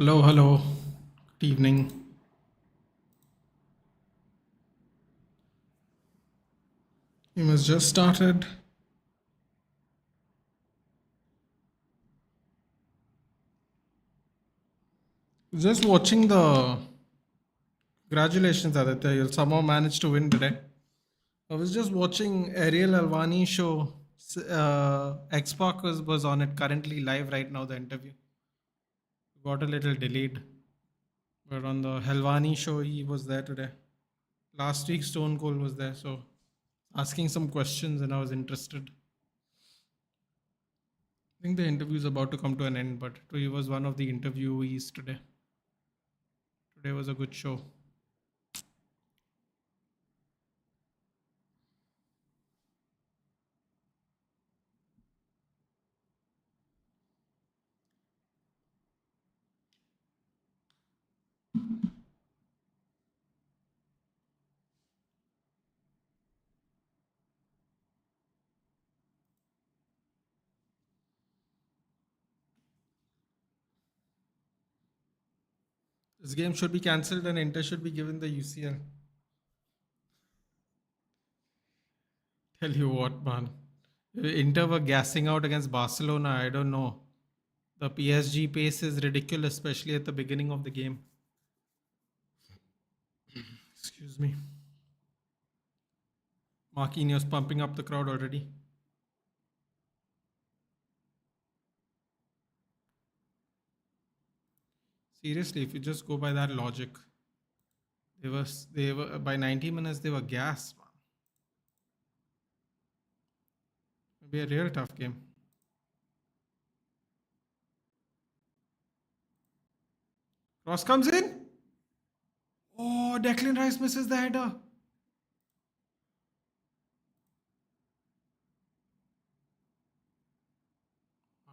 Hello, hello. Good evening. You must just started. Just watching the. Congratulations, Aditya. You somehow managed to win today. I was just watching Ariel Alvani show. X-Pac was on it currently live right now, the interview. Got a little delayed. But on the Helvani show, he was there today. Last week, Stone Cold was there. So asking some questions and I was interested. I think the interview is about to come to an end, but he was one of the interviewees today. Today was a good show. This game should be cancelled and Inter should be given the UCL. Tell you what, man. Inter were gassing out against Barcelona. I don't know. The PSG pace is ridiculous, especially at the beginning of the game. Excuse me. Marquinhos pumping up the crowd already. Seriously, if you just go by that logic, they were by 90 minutes they were gassed, man. It'll be a real tough game. Cross comes in. Oh, Declan Rice misses the header.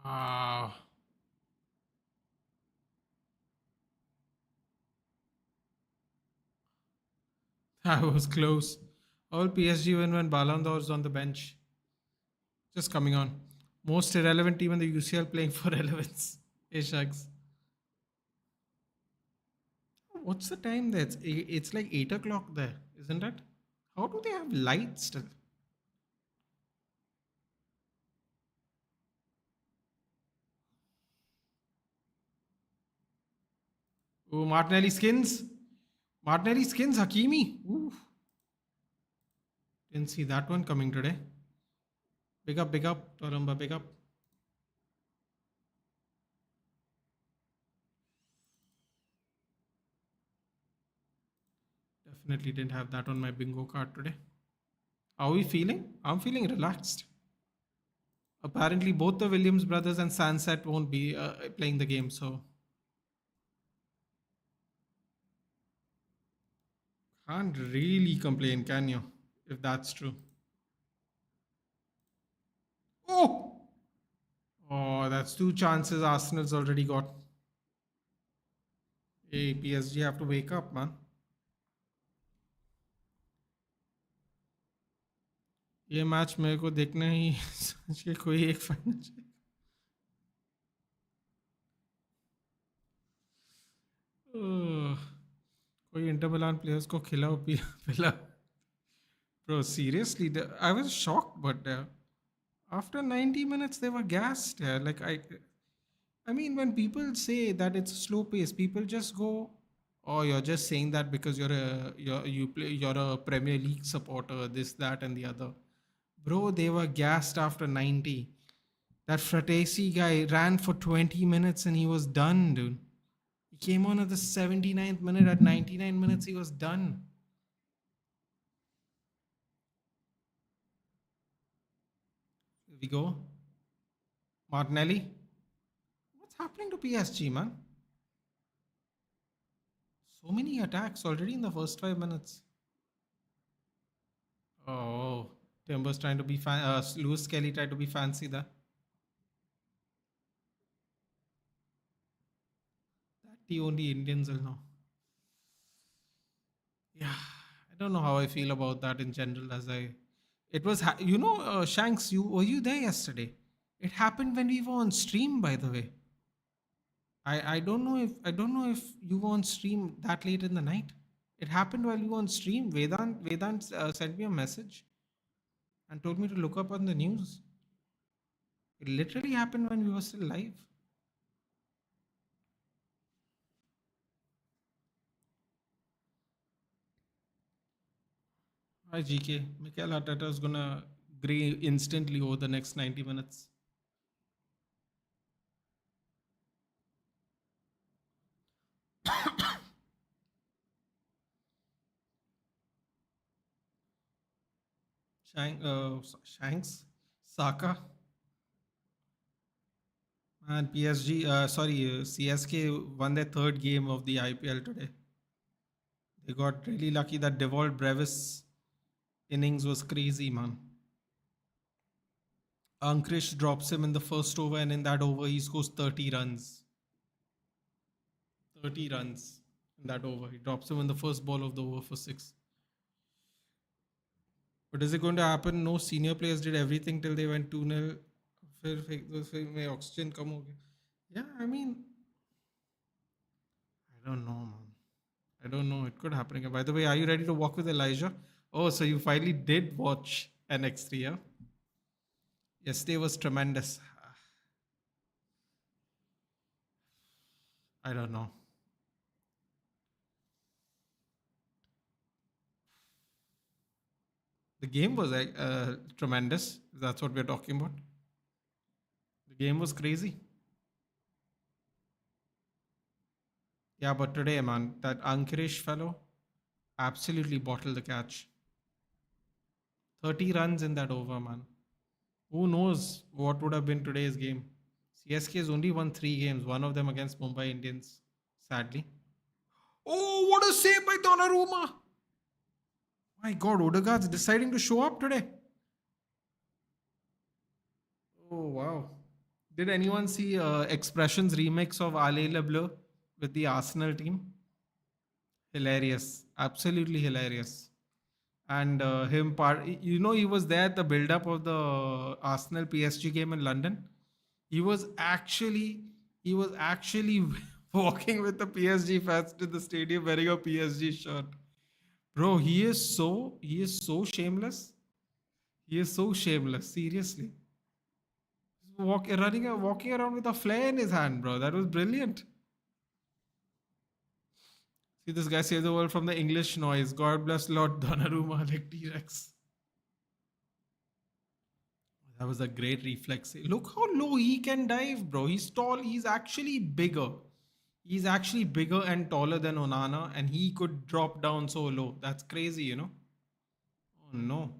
Ah, that was close. All PSG win when Ballon d'Or is on the bench. Just coming on. Most irrelevant team in the UCL playing for relevance. Hey, Shags. What's the time there? It's like 8 o'clock there, isn't it? How do they have light still? Oh, Martinelli skins. Martinelli skins Hakimi. Ooh. Didn't see that one coming today. Big up, Toramba, big up. Definitely didn't have that on my bingo card today. How are we feeling? I'm feeling relaxed. Apparently, both the Williams brothers and Sunset won't be playing the game, so can't really complain, can you? If that's true. Oh! Oh, that's two chances Arsenal's already got. Hey, PSG have to wake up, man. ये match मेरे को देखना ही सोच के कोई एक final कोई Inter Milan players को खिलाओ पिला Bro, seriously, I was shocked, but after 90 minutes they were gassed. Like I mean, when people say that it's a slow pace, people just go, "Oh, you're just saying that because you're a Premier League supporter, this, that, and the other." Bro, they were gassed after 90. That Fratesi guy ran for 20 minutes and he was done, dude. He came on at the 79th minute. At 99 minutes, he was done. Here we go. Martinelli. What's happening to PSG, man? So many attacks already in the first 5 minutes. Oh, Timber's trying to be Lewis Kelly tried to be fancy there. That the only Indians will know. Yeah, I don't know how I feel about that in general. It was, Shanks, were you there yesterday? It happened when we were on stream, by the way. I don't know if you were on stream that late in the night. It happened while you were on stream. Vedant sent me a message and told me to look up on the news. It literally happened when we were still live. Hi GK. Mikel Arteta is gonna grey instantly over the next 90 minutes. Shanks, Saka, and PSG. CSK won their third game of the IPL today. They got really lucky. That Devolved Brevis innings was crazy, man. Ankrish drops him in the first over, and in that over, he scores 30 runs. 30 runs in that over. He drops him in the first ball of the over for six. But is it going to happen? No, senior players did everything till they went 2-0. फिर में oxygen कम हो गया. Yeah, I mean, I don't know, man. I don't know. It could happen again. By the way, are you ready to walk with Elijah? Oh, so you finally did watch NX3, yeah? Yesterday was tremendous. I don't know. The game was tremendous. That's what we're talking about. The game was crazy. Yeah, but today, man, that Ankarish fellow absolutely bottled the catch. 30 runs in that over, man. Who knows what would have been today's game? CSK has only won 3 games, one of them against Mumbai Indians, sadly. Oh, what a save by Donnarumma! My God, Odegaard's deciding to show up today. Oh, wow. Did anyone see Expressions remix of Ale Le Bleu with the Arsenal team? Hilarious. Absolutely hilarious. And he was there at the build up of the Arsenal PSG game in London. He was actually he was actually walking with the PSG fans to the stadium wearing a PSG shirt. Bro, he is so shameless. He is so shameless. Seriously, walking around with a flare in his hand, bro. That was brilliant. See, this guy saved the world from the English noise. God bless Lord Donnarumma, like T-Rex. That was a great reflex. Look how low he can dive, bro. He's tall. He's actually bigger. He's actually bigger and taller than Onana, and he could drop down so low. That's crazy, you know? Oh no.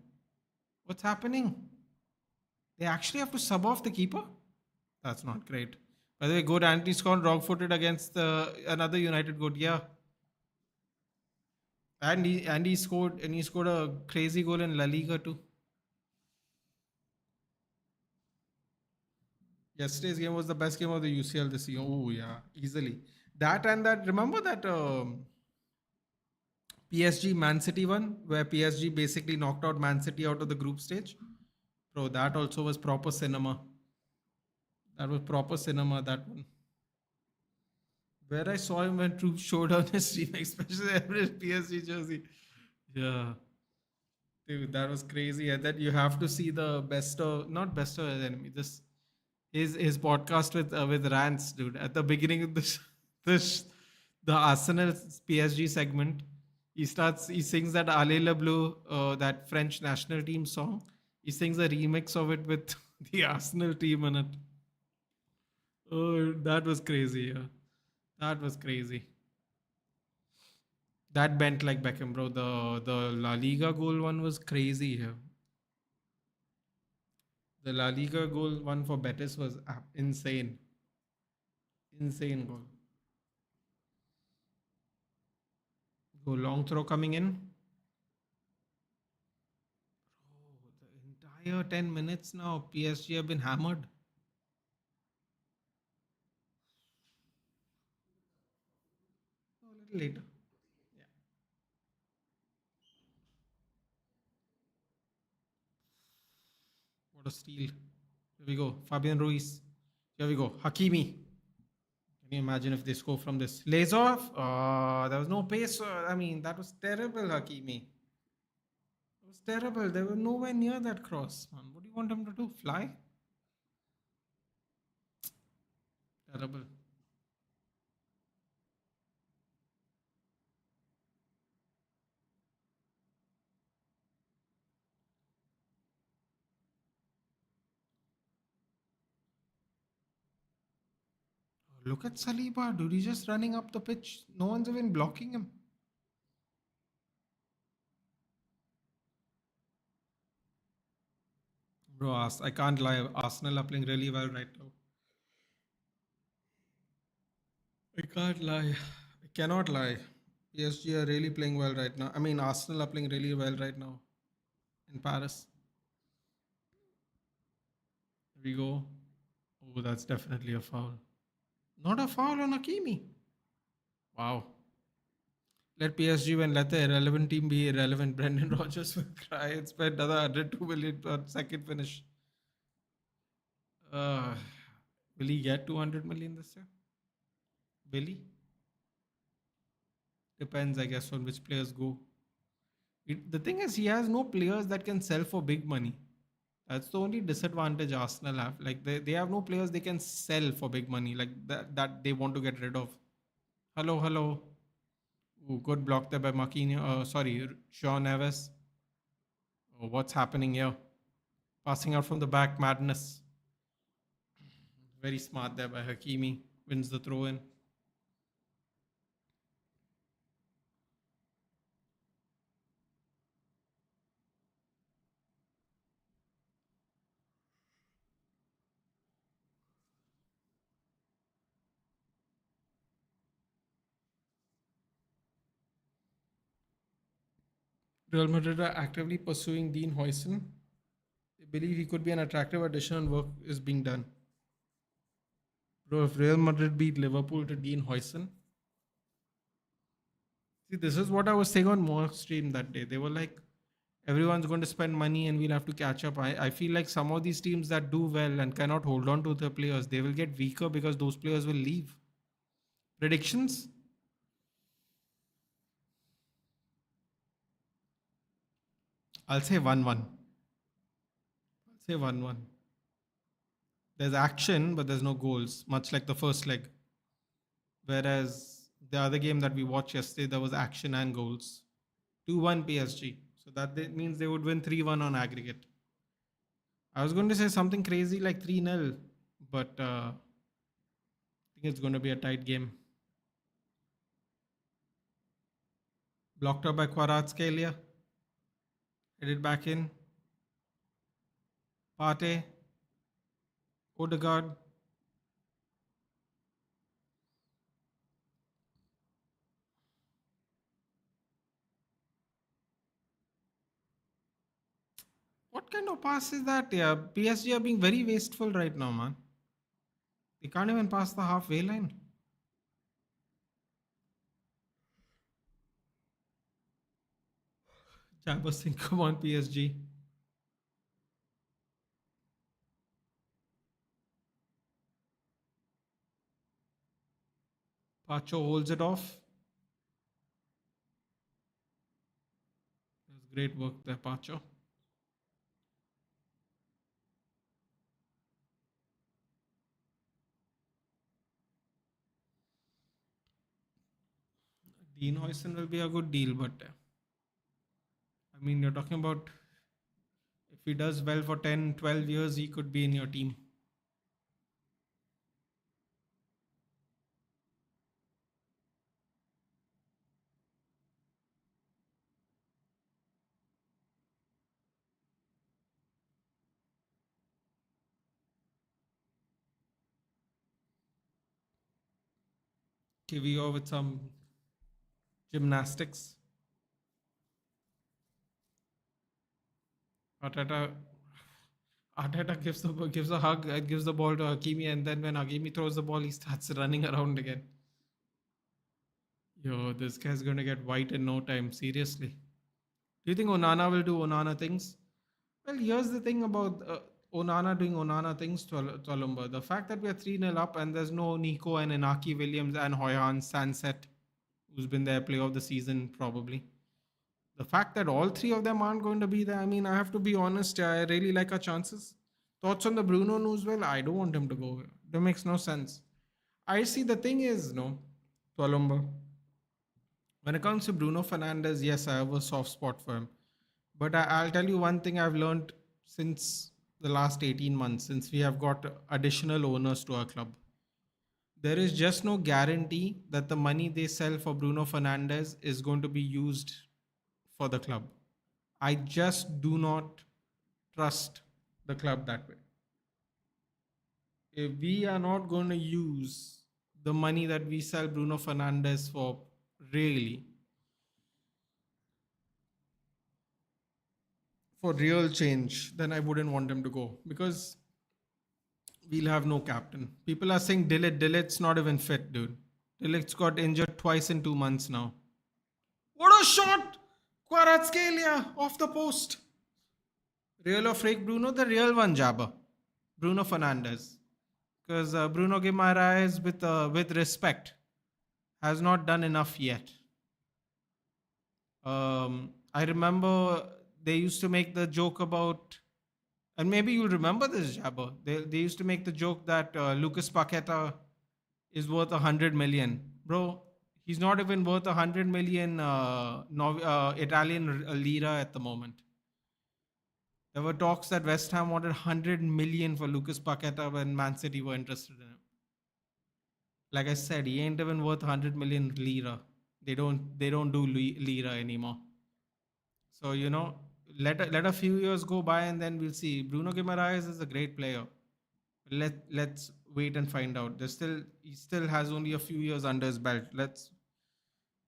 What's happening? They actually have to sub off the keeper? That's not great. By the way, good anti scored wrong footed against another United good. Yeah. And he scored a crazy goal in La Liga too. Yesterday's game was the best game of the UCL this year. Oh yeah, easily. That and that. Remember that PSG Man City one where PSG basically knocked out Man City out of the group stage. Bro, that also was proper cinema. That was proper cinema. That one. Where I saw him when Troops showed on his stream, especially every PSG jersey. Yeah. Dude, that was crazy. And then you have to see the best of not best of his enemy. This his podcast with rants, dude. At the beginning of this the Arsenal PSG segment, he sings that Ale Le Bleu, that French national team song. He sings a remix of it with the Arsenal team in it. Oh, that was crazy. Yeah, that was crazy. That bent like Beckham, bro. The La Liga goal one was crazy here. The La Liga goal one for Betis was insane. Insane goal. Go long throw coming in. Oh, the entire 10 minutes now, PSG have been hammered. A little later. Yeah. What a steal. Here we go. Fabian Ruiz. Here we go. Hakimi. Can you imagine if they score from this? Lays off. There was no pace. I mean, that was terrible, Hakimi. It was terrible. They were nowhere near that cross, man. What do you want him to do? Fly? Terrible. Look at Saliba, dude. He's just running up the pitch. No one's even blocking him. Bro, I can't lie. Arsenal are playing really well right now. I can't lie. I cannot lie. PSG are really playing well right now. I mean, Arsenal are playing really well right now in Paris. Here we go. Oh, that's definitely a foul. Not a foul on Hakimi. Wow. Let PSG win. Let the irrelevant team be irrelevant. Brendan Rodgers will cry and spend another 102 million on second finish. Uh, will he get 200 million this year? Will he? Depends, I guess, on which players go. The thing is, he has no players that can sell for big money. That's the only disadvantage Arsenal have. Like they have no players they can sell for big money, like that they want to get rid of. Hello, hello. Ooh, good block there by Marquinhos. Sorry, Sean Neves. Oh, what's happening here? Passing out from the back, madness. Very smart there by Hakimi. Wins the throw in. Real Madrid are actively pursuing Dean Huijsen. They believe he could be an attractive addition and work is being done. Bro, if Real Madrid beat Liverpool to Dean Huijsen, see, this is what I was saying on More Stream that day. They were like, everyone's going to spend money and we'll have to catch up. I feel like some of these teams that do well and cannot hold on to their players, they will get weaker because those players will leave. Predictions? I'll say 1-1. I'll say 1-1. There's action, but there's no goals, much like the first leg. Whereas the other game that we watched yesterday, there was action and goals. 2-1 PSG. So means they would win 3-1 on aggregate. I was going to say something crazy like 3-0, but I think it's going to be a tight game. Blocked up by Kvaratskhelia. Headed back in. Partey. Odegaard. What kind of pass is that? Yeah, PSG are being very wasteful right now, man. They can't even pass the halfway line. Jabba Singh, come on, PSG. Pacho holds it off. That's great work there, Pacho. Dean Huijsen will be a good deal, but I mean, you're talking about if he does well for 10, 12 years, he could be in your team. KVO with some gymnastics. Arteta, Arteta gives a hug, gives the ball to Hakimi, and then when Hakimi throws the ball, he starts running around again. Yo, this guy's gonna get white in no time. Seriously. Do you think Onana will do Onana things? Well, here's the thing about Onana doing Onana things to Colombo. The fact that we are 3-0 up and there's no Nico and Inaki Williams and Hoyan Sanset, who's been their player of the season probably. The fact that all three of them aren't going to be there, I mean, I have to be honest, I really like our chances. Thoughts on the Bruno news? Well, I don't want him to go. That makes no sense. I see the thing is, no, Colombo. When it comes to Bruno Fernandes, yes, I have a soft spot for him. But I'll tell you one thing I've learned since the last 18 months, since we have got additional owners to our club. There is just no guarantee that the money they sell for Bruno Fernandes is going to be used for the club. I just do not trust the club that way. If we are not going to use the money that we sell Bruno Fernandes for really for real change, then I wouldn't want him to go because we'll have no captain. People are saying Dilit's not even fit, dude. Dilit's got injured twice in 2 months now. What a shot! Kvaratskhelia off the post. Real or fake Bruno? The real one, Jabba. Bruno Fernandes. Because Bruno Guimaraes, with respect, has not done enough yet. I remember they used to make the joke about, and maybe you'll remember this, Jabba. They used to make the joke that Lucas Paqueta is worth 100 million. Bro, he's not even worth 100 million Italian lira at the moment. There were talks that West Ham wanted 100 million for Lucas Paqueta when Man City were interested in him. Like I said, he ain't even worth 100 million lira. They don't do lira anymore. So let a few years go by and then we'll see. Bruno Guimaraes is a great player. Let's wait and find out. He still has only a few years under his belt. Let's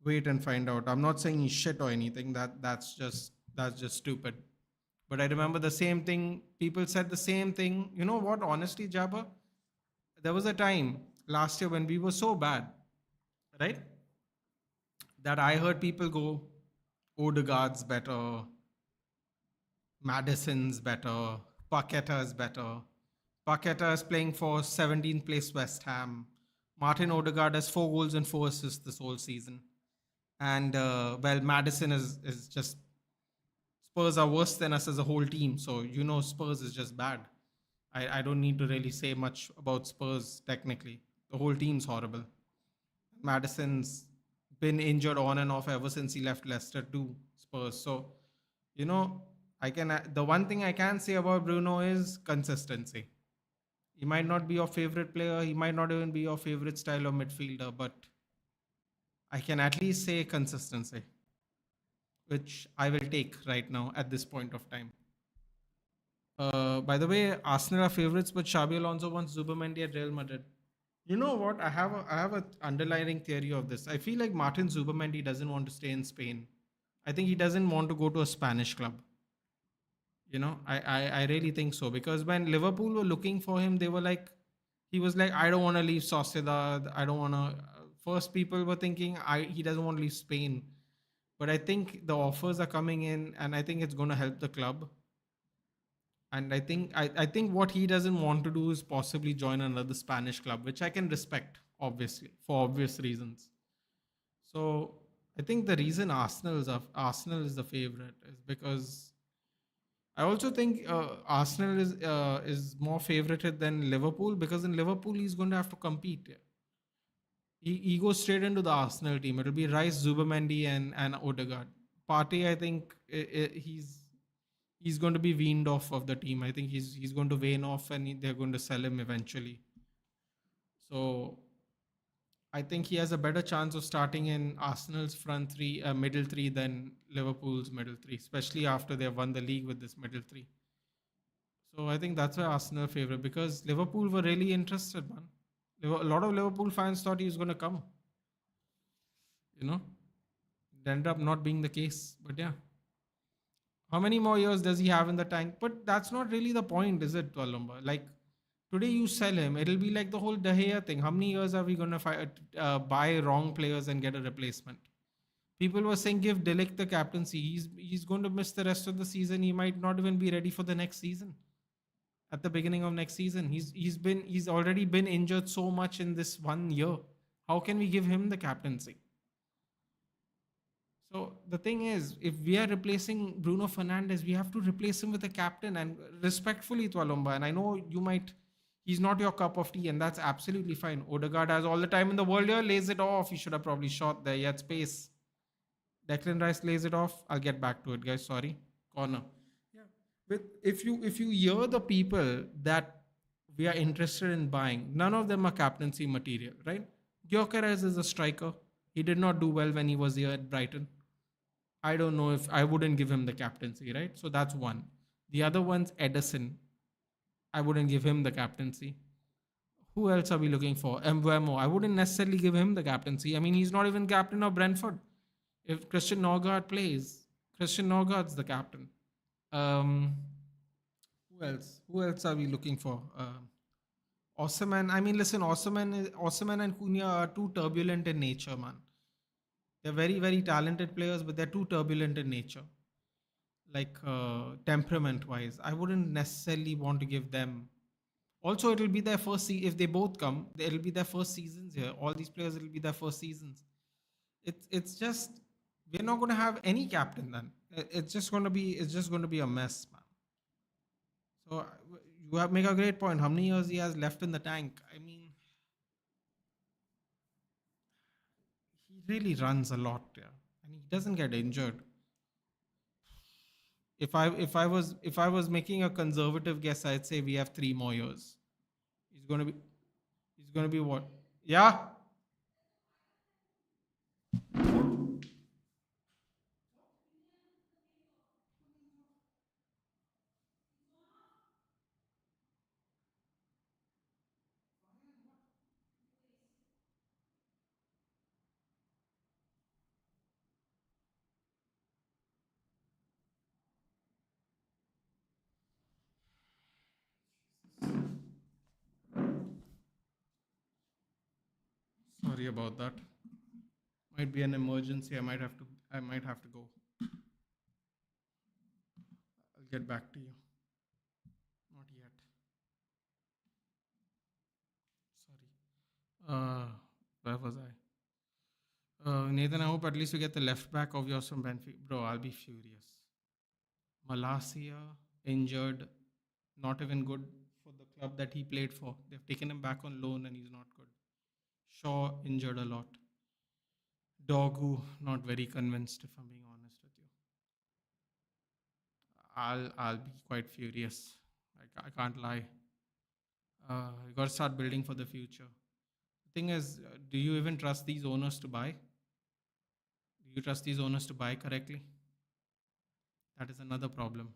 wait and find out. I'm not saying he's shit or anything. That's just stupid. But I remember the same thing. People said the same thing. You know what? Honestly, Jabba, there was a time last year when we were so bad, right? That I heard people go, Odegaard's better, Madison's better, Paqueta is better. Paqueta is playing for 17th place West Ham. Martin Odegaard has 4 goals and 4 assists this whole season. And Madison is just, Spurs are worse than us as a whole team. So Spurs is just bad. I don't need to really say much about Spurs technically. The whole team's horrible. Madison's been injured on and off ever since he left Leicester to Spurs. So, the one thing I can say about Bruno is consistency. He might not be your favorite player. He might not even be your favorite style of midfielder, but I can at least say consistency, which I will take right now at this point of time. By the way, Arsenal are favorites, but Xabi Alonso wants Zubamendi at Real Madrid. You know what? I have a underlying theory of this. I feel like Martin Zubamendi doesn't want to stay in Spain. I think he doesn't want to go to a Spanish club. I really think so, because when Liverpool were looking for him, he was like, I don't want to leave Sociedad. I don't want to. First, people were thinking he doesn't want to leave Spain, but I think the offers are coming in, and I think it's going to help the club. And I think what he doesn't want to do is possibly join another Spanish club, which I can respect, obviously, for obvious reasons. So I think the reason Arsenal is the favorite is because I also think Arsenal is more favorited than Liverpool, because in Liverpool he's going to have to compete. He goes straight into the Arsenal team. It'll be Rice, Zubamendi, and Odegaard. Partey, I think he's going to be weaned off of the team. I think he's going to wane off, and they're going to sell him eventually. So I think he has a better chance of starting in Arsenal's middle three than Liverpool's middle three, especially after they've won the league with this middle three. So I think that's why Arsenal favorite, because Liverpool were really interested, man. A lot of Liverpool fans thought he was going to come. It ended up not being the case, but yeah. How many more years does he have in the tank? But that's not really the point, is it, Palomba? Like, today you sell him, it'll be like the whole De Gea thing. How many years are we going to buy wrong players and get a replacement? People were saying give De Ligt the captaincy. He's going to miss the rest of the season. He might not even be ready for the next season. at the beginning of next season. He's already been injured so much in this 1 year. How can we give him the captaincy? So the thing is, if we are replacing Bruno Fernandes, we have to replace him with a captain, and respectfully to Alomba. And I know he's not your cup of tea, and that's absolutely fine. Odegaard has all the time in the world here, lays it off. He should have probably shot there. He had space. Declan Rice lays it off. I'll get back to it, guys. Sorry, corner. Yeah. With if you hear the people that we are interested in buying, none of them are captaincy material, right? Gyökeres is a striker. He did not do well when he was here at Brighton. I don't know if I wouldn't give him the captaincy, right? So that's one. The other one's Edison. I wouldn't give him the captaincy. Who else are we looking for? Mbeumo. I wouldn't necessarily give him the captaincy. I mean, he's not even captain of Brentford. If Christian Norgard plays, Christian Norgard's the captain. Um, who else? Who else are we looking for? Osman. I mean, listen, Osman and Cunha are too turbulent in nature, man. They're very, very talented players, but they're too turbulent in nature. Like temperament wise, I wouldn't necessarily want to give them. Also, it'll be their first if they both come, it'll be their first seasons here. All these players, it'll be their first seasons. It's just we're not going to have any captain then. It's just going to be a mess, man. So you have make a great point. How many years he has left in the tank? I mean, he really runs a lot, yeah, and he doesn't get injured. If I was making a conservative guess, I'd say we have 3 more years. He's gonna be he's gonna be what? Yeah. Sorry about that. Might be an emergency. I might have to go. I'll get back to you. Not yet. Sorry. Where was I? Nathan, I hope at least you get the left back of yours from Benfica. Bro, I'll be furious. Malasia injured, not even good for the club that he played for. They've taken him back on loan and he's not good. Shaw injured a lot. Dogu, not very convinced if I'm being honest with you. I'll be quite furious. I can't lie. You got to start building for the future. The thing is, do you even trust these owners to buy? Do you trust these owners to buy correctly? That is another problem.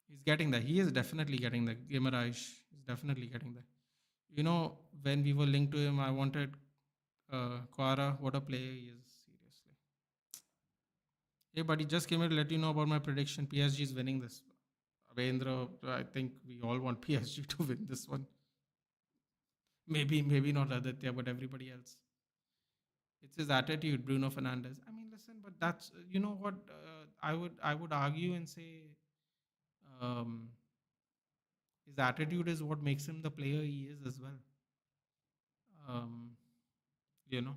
He's getting there. He is definitely getting there. Gimaraish is definitely getting there. When we were linked to him, I wanted Quara. What a player he is. Seriously. Hey, buddy, just came here to let you know about my prediction. PSG is winning this. Avendra, I think we all want PSG to win this one. Maybe not Aditya, but everybody else. It's his attitude, Bruno Fernandes. I mean, listen, but that's you know what I would argue and say um, his attitude is what makes him the player he is as well. Um, you know,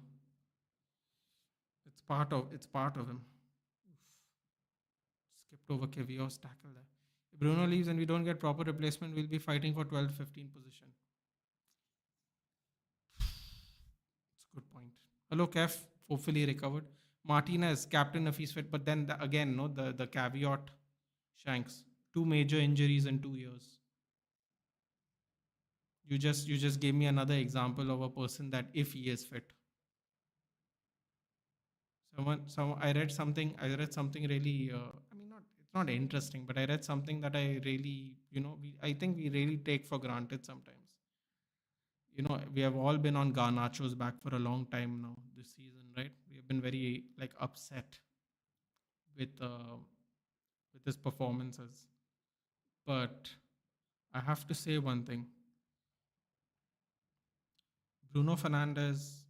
it's part of him. Skipped over Kevios tackle there. If Bruno leaves and we don't get proper replacement, we'll be fighting for 12 15 position. It's a good point. Hello, Kev. Hopefully recovered. Martinez, captain if he's fit, but then again, no, the caveat, Shanks, 2 major injuries in 2 years. You just gave me another example of a person that if he is fit. I read something really. I mean, not it's not interesting, but I read something that I really, I think we really take for granted sometimes. We have all been on Garnacho's back for a long time now this season, right? We have been very like upset with his performances. But I have to say one thing: Bruno Fernandes,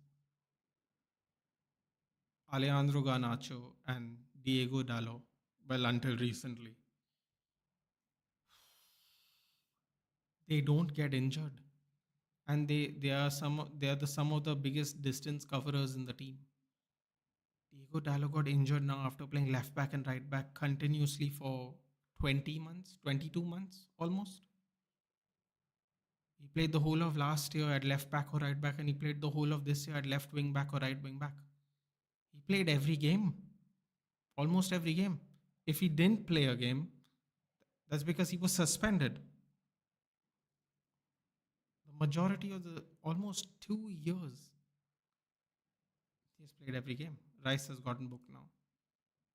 Alejandro Garnacho, and Diego Dallo. Well, until recently, They don't get injured, and they are the some of the biggest distance coverers in the team. Diego Dallo got injured now after playing left back and right back continuously for 20 months, 22 months almost. He played the whole of last year at left back or right back, and he played the whole of this year at left wing back or right wing back. He played every game, almost every game. If he didn't play a game, that's because he was suspended. The majority of the almost 2 years, he has played every game. Rice has gotten booked now.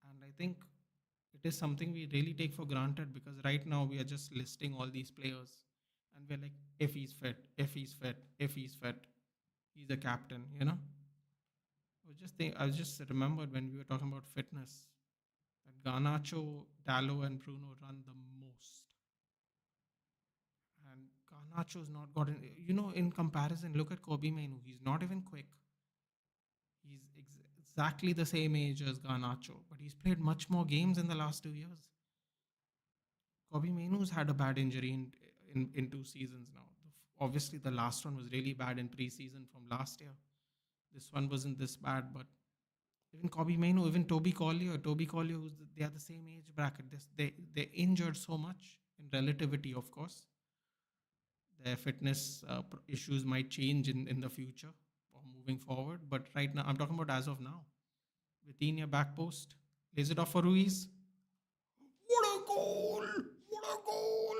And I think it is something we really take for granted because right now we are just listing all these players and we're like, if he's fit, if he's fit, if he's fit, he's a captain, you know? I was just remembered when we were talking about fitness that Garnacho, Dallo, and Bruno run the most. And Garnacho's not gotten, in comparison, look at Kobe Mainu. He's not even quick. He's exactly the same age as Garnacho, but he's played much more games in the last 2 years. Kobe Mainoo's had a bad injury in 2 seasons now. Obviously, the last one was really bad in preseason from last year. This one wasn't this bad, but even Kobe Mainoo, even Toby Collier, they are the same age bracket. They injured so much in relativity, of course. Their fitness issues might change in the future or moving forward. But right now, I'm talking about as of now. Vitinha back post. Lays it off for Ruiz. What a goal! What a goal!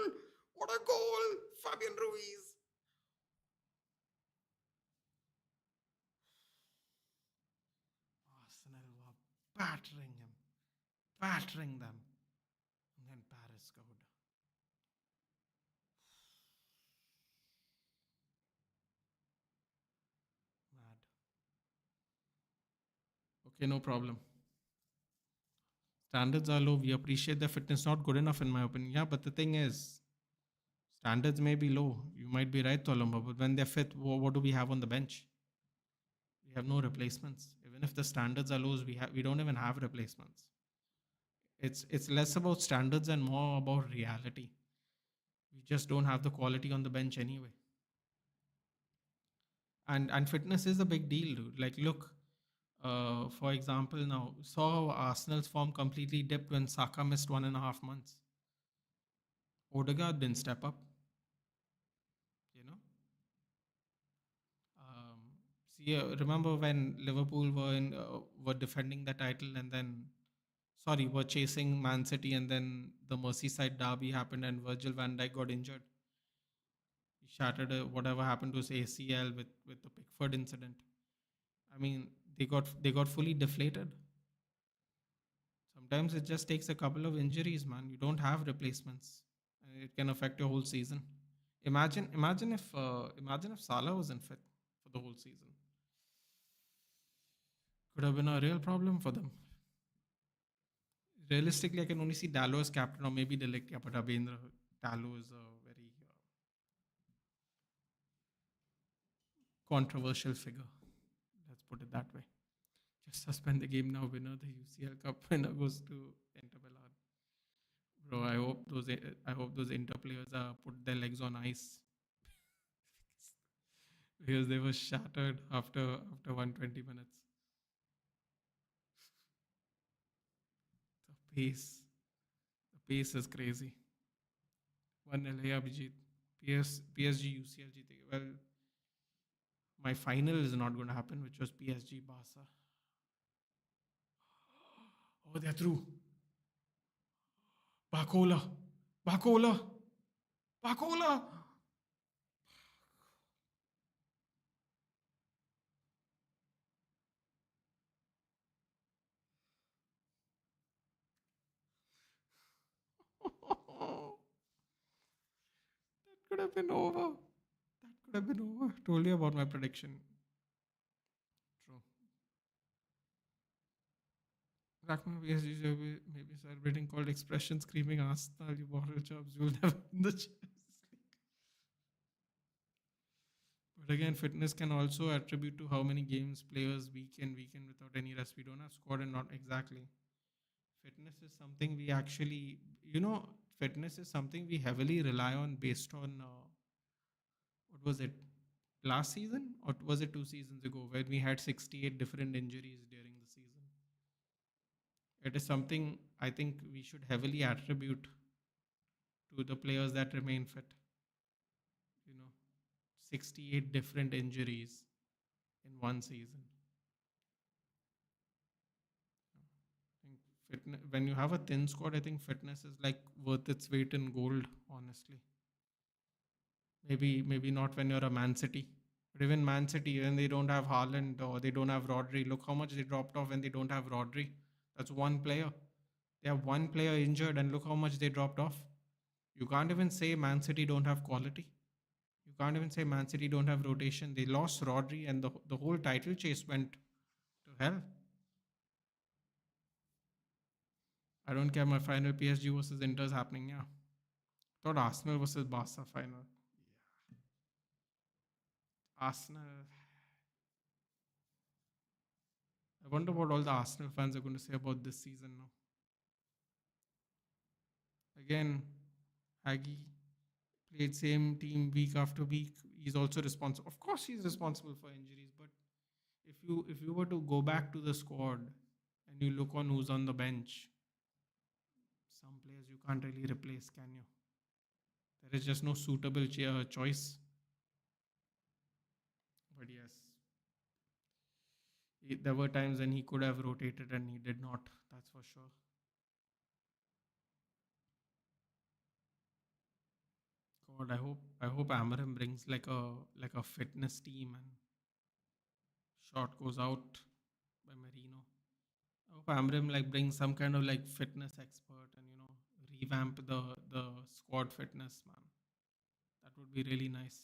What a goal! Fabian Ruiz. Arsenal were battering them. And then Paris scored. Mad. Okay, no problem. Standards are low. We appreciate their fitness. Not good enough, in my opinion. Yeah, but the thing is, standards may be low. You might be right, Tolomba. But when they're fit, what do we have on the bench? We have no replacements. Even if the standards are low, we don't even have replacements. It's less about standards and more about reality. We just don't have the quality on the bench anyway. And fitness is a big deal, dude. Like, look, for example, now saw Arsenal's form completely dipped when Saka missed 1.5 months. Odegaard didn't step up, you know. Um, remember when Liverpool were defending the title and then, sorry, were chasing Man City and then the Merseyside derby happened and Virgil van Dijk got injured. He shattered whatever happened to his ACL with the Pickford incident. I mean, they got fully deflated. Sometimes it just takes a couple of injuries, man. You don't have replacements, and it can affect your whole season. Imagine if Salah wasn't fit for the whole season. Could have been a real problem for them. Realistically, I can only see Dallo as captain or maybe Delict. Yeah, but Abendra Dallo is a very controversial figure. Let's put it that way. Just suspend the game now. Winner, the UCL Cup winner goes to Inter Milan. Bro, I hope those Inter players put their legs on ice because they were shattered after 120 minutes. The pace, the pace is crazy. 1-0 है Abhijit. PSG UCL जीतेगी. Well, my final is not going to happen, which was PSG Barca. Oh, they're through. Bacola, Bacola, Bacola. That could have been over. That could have been over. Told you about my prediction. True. Rackman PSG maybe celebrating called expression screaming Arsenal, you bottle jobs, you'll never win the Champions League. But again, fitness can also attribute to how many games players week in without any rest. We don't have squad and not exactly. Fitness is something we actually, fitness is something we heavily rely on based on. What was it? Last season, or was it 2 seasons ago, when we had 68 different injuries during the season? It is something I think we should heavily attribute to the players that remain fit. You know, 68 different injuries in one season. I think when you have a thin squad, I think fitness is like worth its weight in gold, honestly. Maybe not when you're a Man City. But even Man City, when they don't have Haaland or they don't have Rodri, look how much they dropped off when they don't have Rodri. That's one player. They have one player injured, and look how much they dropped off. You can't even say Man City don't have quality. You can't even say Man City don't have rotation. They lost Rodri, and the whole title chase went to hell. I don't care. My final PSG versus Inter is happening. Yeah, thought Arsenal versus Barca final. Arsenal. I wonder what all the Arsenal fans are going to say about this season now. Again, Hagi played same team week after week. He's also responsible. Of course, he's responsible for injuries. But if you were to go back to the squad and you look on who's on the bench, some players you can't really replace, can you? There is just no suitable choice. But yes, there were times when he could have rotated and he did not. That's for sure. God, I hope Amarim brings like a fitness team and shot goes out by Marino. I hope Amrim like brings some kind of like fitness expert and revamp the squad fitness, man. That would be really nice.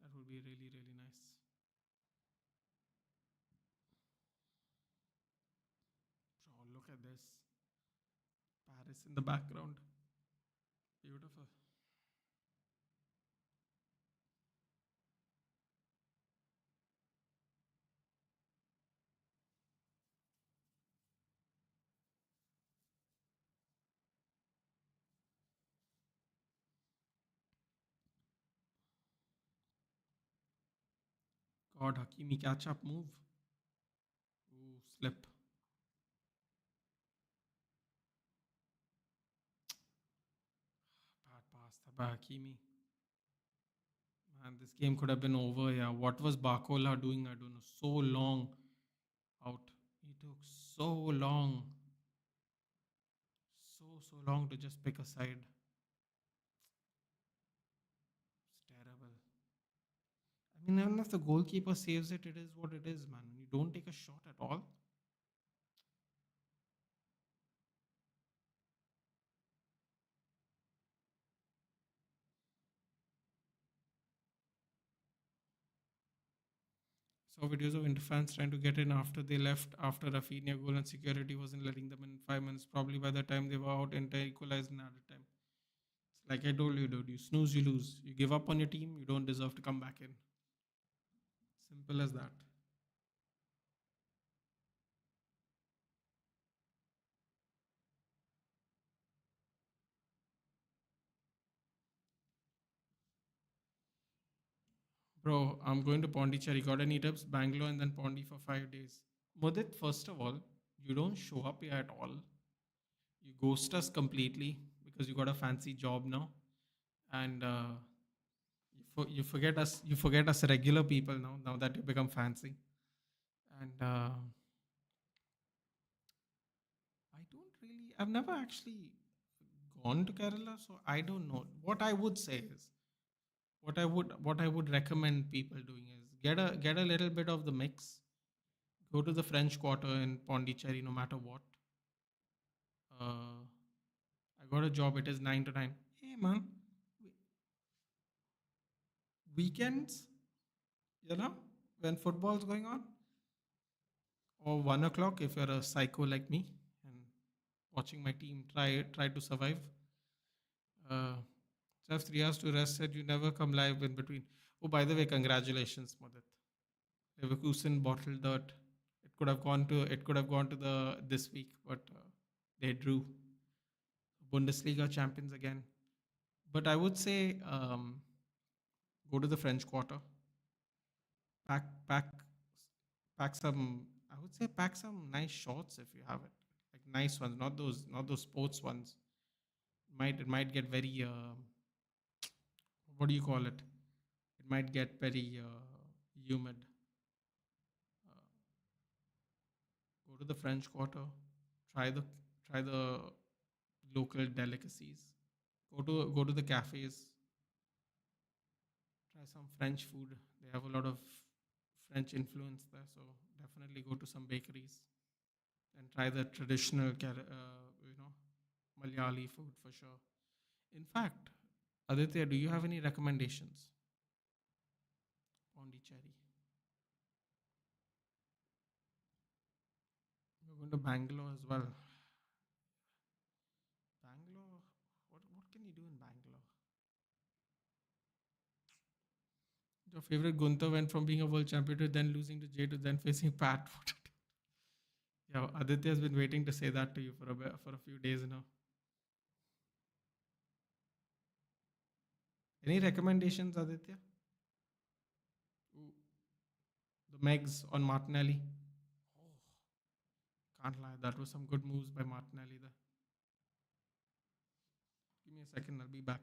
That would be really really nice. Oh, look at this, Paris in the background. Beautiful. God, Hakimi catch up move. Ooh, slip. Bad pass by Hakimi. Man, this game could have been over. Yeah, what was Bakola doing? I don't know. So long out. He took so long, so long to just pick a side. It's terrible. I mean, even if the goalkeeper saves it, it is what it is, man. You don't take a shot at all. Saw videos of Inter fans trying to get in after they left after Rafinha goal and security wasn't letting them in 5 minutes. Probably by the time they were out, Inter equalized in added time. It's like I told you, dude. You snooze, you lose. You give up on your team, you don't deserve to come back in. Simple as that. Bro, I'm going to Pondicherry. Got any tips? Bangalore and then Pondi for 5 days. Mudit, first of all, you don't show up here at all. You ghost us completely because you got a fancy job now. And you forget us. You forget us regular people now. Now that you become fancy, and I don't really. I've never actually gone to Kerala, so I don't know. What I would say is, what I would recommend people doing is get a little bit of the mix. Go to the French Quarter in Pondicherry, no matter what. Uh, I got a job. It is 9 to 9. Hey man, weekends, when football's going on, or 1 o'clock if you're a psycho like me and watching my team try to survive. Uh, just 3 hours to rest. Said you never come live in between. Oh, by the way, congratulations, Madit. Leverkusen bottled that. It could have gone to the this week, but they drew. Bundesliga champions again. But I would say Go to the French Quarter. Pack pack pack some. I would say pack some nice shorts if you have it, like nice ones, not those sports ones. It might get very what do you call it? It might get very humid. Uh, Go to the French Quarter. Try the try the local delicacies. Go to the cafes. Try some French food. They have a lot of French influence there, so definitely go to some bakeries and try the traditional, Malayali food for sure. In fact, Aditya, do you have any recommendations? Pondicherry. We're going to Bangalore as well. Bangalore. What can you do in Bangalore? Your favorite Gunther went from being a world champion to then losing to Jay to then facing Pat. Yeah, Aditya has been waiting to say that to you for a few days now. Any recommendations, Aditya? Ooh, the Megs on Martinelli. Oh, can't lie, that was some good moves by Martinelli there. Give me a second, I'll be back.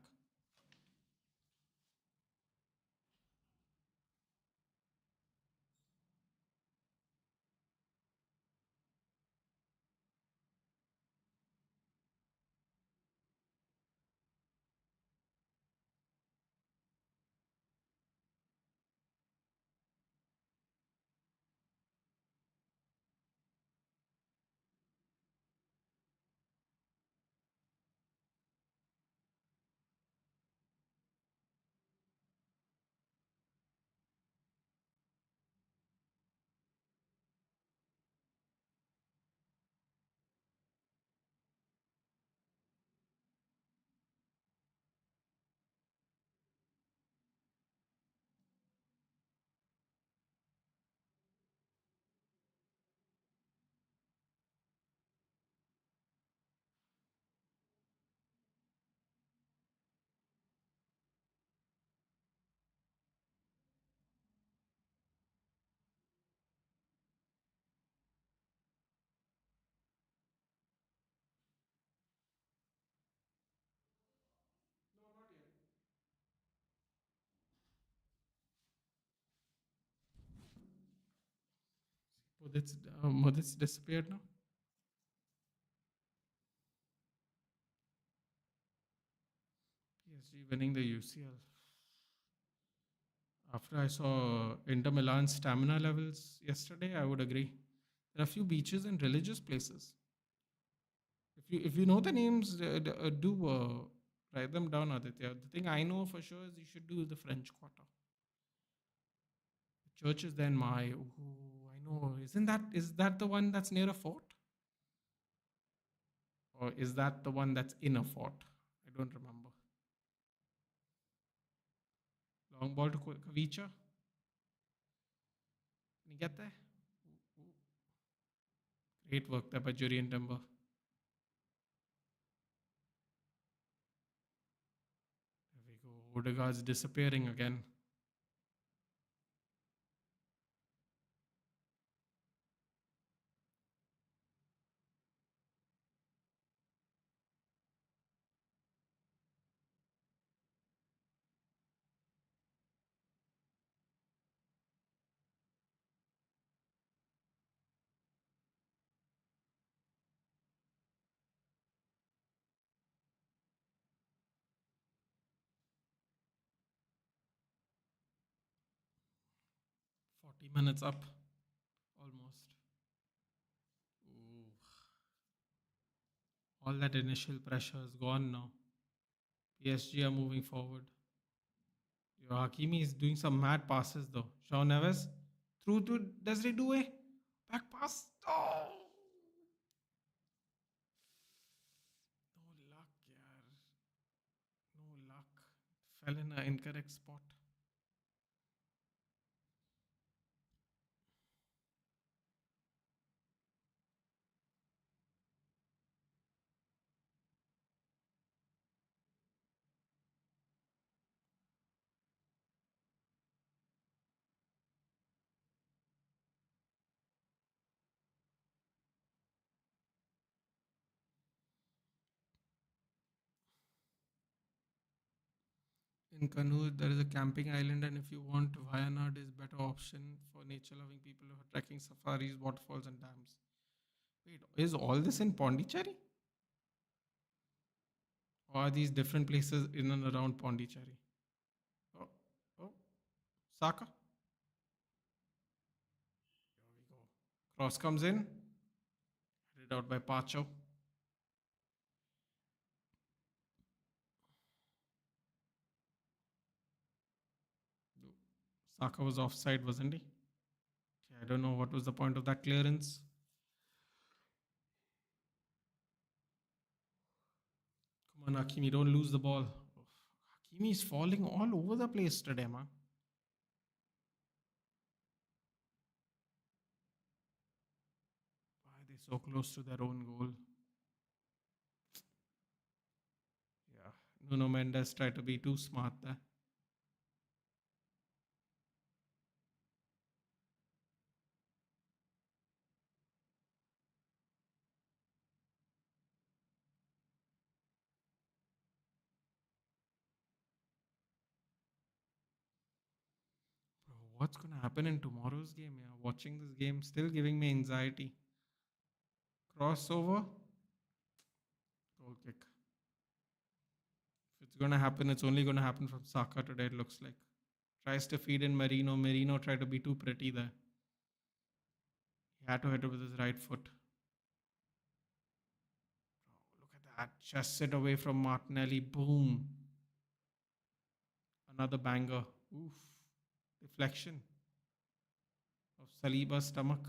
'Modric's disappeared now. PSG winning the UCL. After I saw Inter Milan's stamina levels yesterday, I would agree. There are a few beaches and religious places. If you know the names, do write them down, Aditya. The thing I know for sure is you should do the French Quarter. The church is there in Mai. Ooh, I know. Is that the one that's near a fort, or is that the one that's in a fort? I don't remember. Long ball to Kavicha. Can you get there? Ooh, ooh. Great work there by Jury and Timber. There we go. Odegaard's disappearing again. 40 minutes up, almost. Ooh. All that initial pressure is gone now. PSG are moving forward. Yo, Hakimi is doing some mad passes though. Shaun Neves through to Desiree Doué. Back pass. Oh! No luck, yaar. No luck. Fell in an incorrect spot. In Kannur, there is a camping island, and if you want, Wayanad is better option for nature-loving people who are trekking safaris, waterfalls, and dams. Wait, is all this in Pondicherry, or are these different places in and around Pondicherry? Oh, oh, Saka. Here we go. Cross comes in, headed out by Pacho. Saka was offside, wasn't he? Okay, I don't know what was the point of that clearance. Come on, Hakimi, don't lose the ball. Hakimi is falling all over the place today, man. Why are they so close to their own goal? Yeah, Nuno Mendes tried to be too smart there. Bro, what's gonna happen in tomorrow's game? Yeah, watching this game still giving me anxiety. Crossover, goal kick. If it's gonna happen, it's only gonna happen from Saka today. It looks like tries to feed in Marino. Marino tried to be too pretty there. He had to hit it with his right foot. Look at that. Just sit away from Martinelli. Boom. Another banger. Oof. Deflection of Saliba's stomach.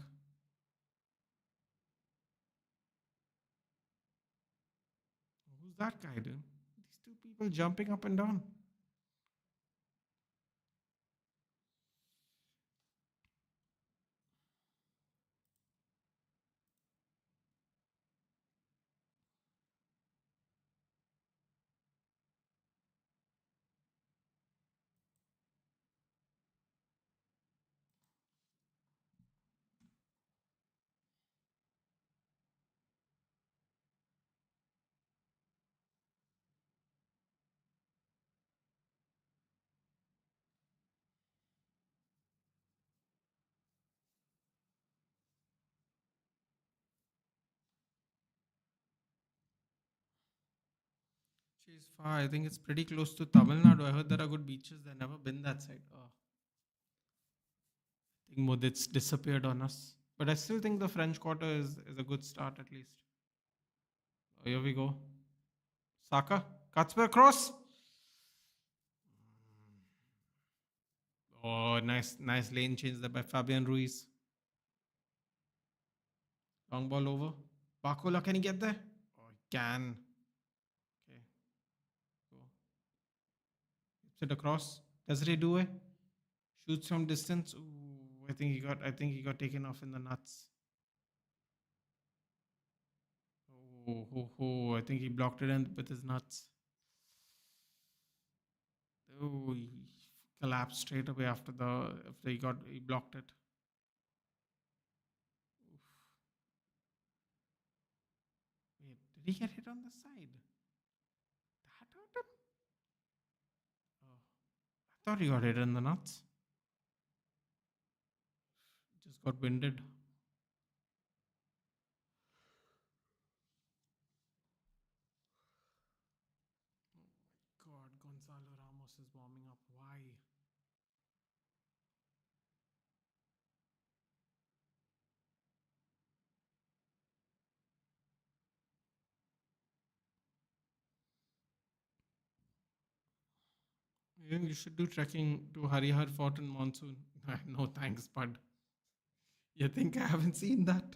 Who's that guy doing? These two people jumping up and down. She's far. I think it's pretty close to Tamil Nadu. I heard there are good beaches. I've never been that side. Oh, I think Mudit's disappeared on us. But I still think the French Quarter is a good start at least. Oh, here we go. Saka. Cuts by cross. Oh, nice lane change there by Fabian Ruiz. Long ball over. Bakola, can he get there? Oh, he can. Okay, go. Hits it across. Desiree Doué shoots from distance. Ooh, I think he got taken off in the nuts. I think he blocked it in with his nuts. Oh, he collapsed straight away after he blocked it. Oof. Wait, did he get hit on the side? That hurt him? Oh, I thought he got hit in the nuts. Just got winded. God, Gonzalo Ramos is warming up. Why? You should do trekking to Harihar Fort in monsoon. No thanks, bud. You think I haven't seen that?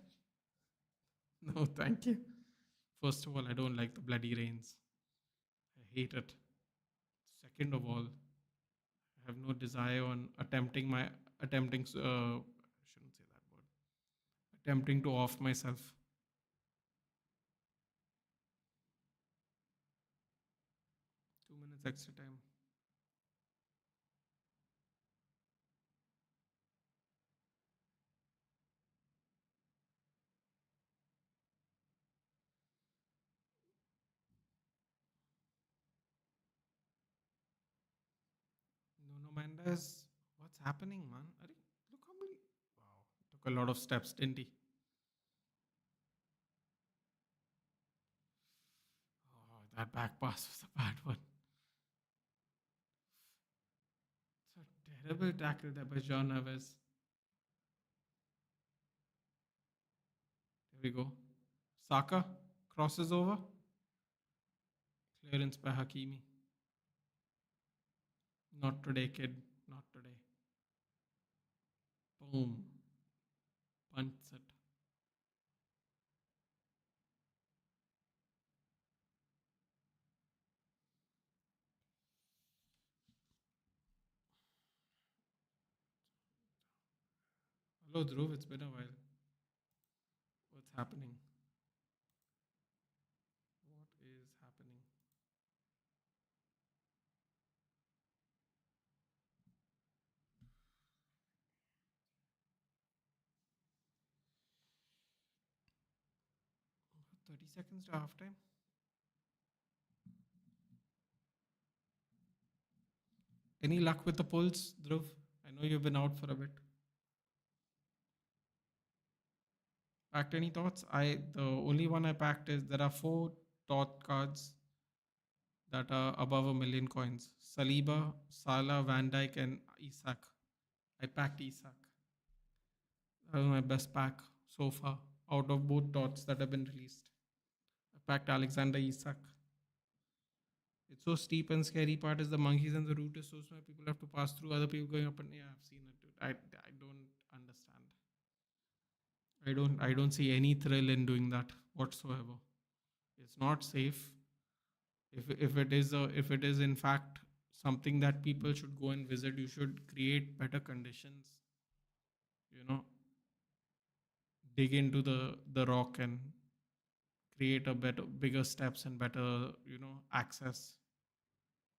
No, thank you. First of all, I don't like the bloody rains. I hate it. Second of all, I have no desire on I shouldn't say that word. Attempting to off myself. 2 minutes extra time. happening, man? Arey, look how many. Wow. Took a lot of steps, didn't he? Oh, that back pass was a bad one. It's a terrible tackle there by John Neves. Here we go. Saka crosses over. Clearance by Hakimi. Not today, kid. Not today. Boom. Punts it. Hello, Dhruv. It's been a while. What's happening? What is happening? 30 seconds to halftime. Any luck with the polls, Dhruv? I know you've been out for a bit. Packed any thoughts? The only one I packed is there are four thought cards that are above 1 million coins. Saliba, Salah, Van Dijk, and Isak. I packed Isak. That was my best pack so far out of both thoughts that have been released. I packed Alexander Isak. It's so steep and scary part is the monkeys and the route is so small. People have to pass through other people going up and yeah, I've seen it. Dude. I don't understand. I don't see any thrill in doing that whatsoever. It's not safe. If it is in fact something that people should go and visit, you should create better conditions. You know, dig into the rock and create a better bigger steps and better access.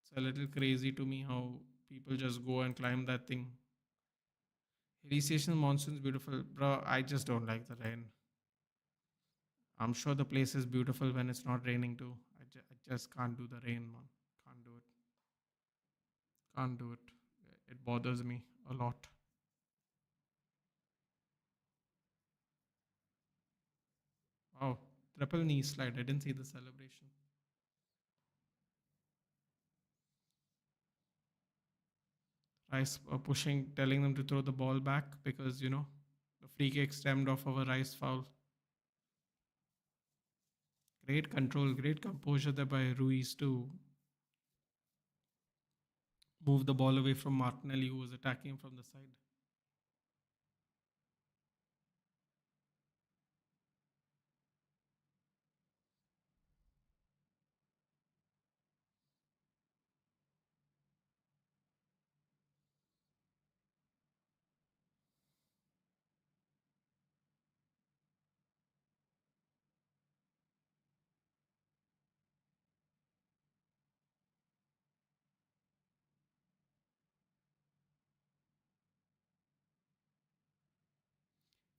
It's a little crazy to me how people just go and climb that thing. Hilly station monsoon's beautiful, bro. I just don't like the rain. I'm sure the place is beautiful when it's not raining too. I just can't do the rain, man. Can't do it. Can't do it. It bothers me a lot. Wow, triple knee slide. I didn't see the celebration. Rice pushing, telling them to throw the ball back because the free kick stemmed off of a Rice foul. Great control, great composure there by Ruiz to move the ball away from Martinelli, who was attacking him from the side.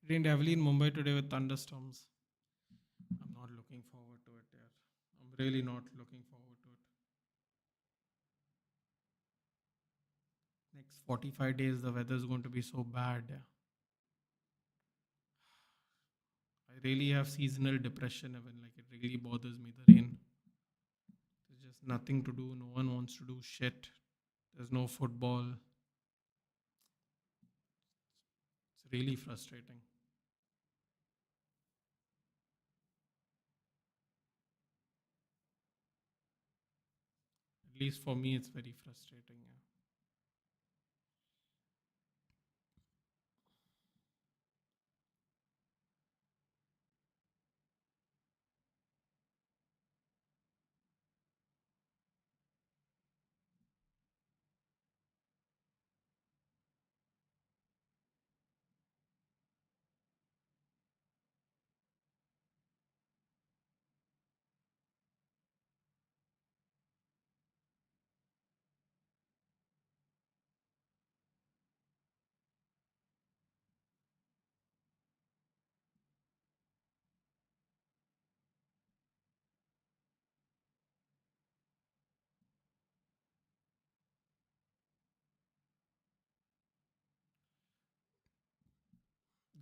It rained heavily in Mumbai today with thunderstorms. I'm not looking forward to it, yeah. I'm really not looking forward to it. Next 45 days, the weather is going to be so bad. Yeah. I really have seasonal depression, even like it really bothers me. The rain. There's just nothing to do. No one wants to do shit. There's no football. It's really frustrating. At least for me, it's very frustrating. Yeah.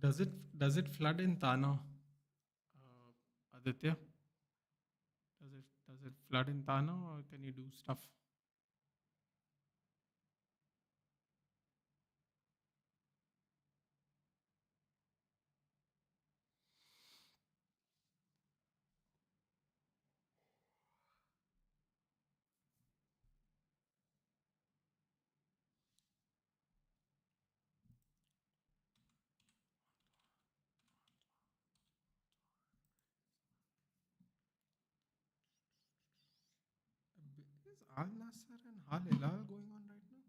Does it flood in Tana? Aditya, does it flood in Tana, or can you do stuff? Is Al Nasser and Al Hilal going on right now?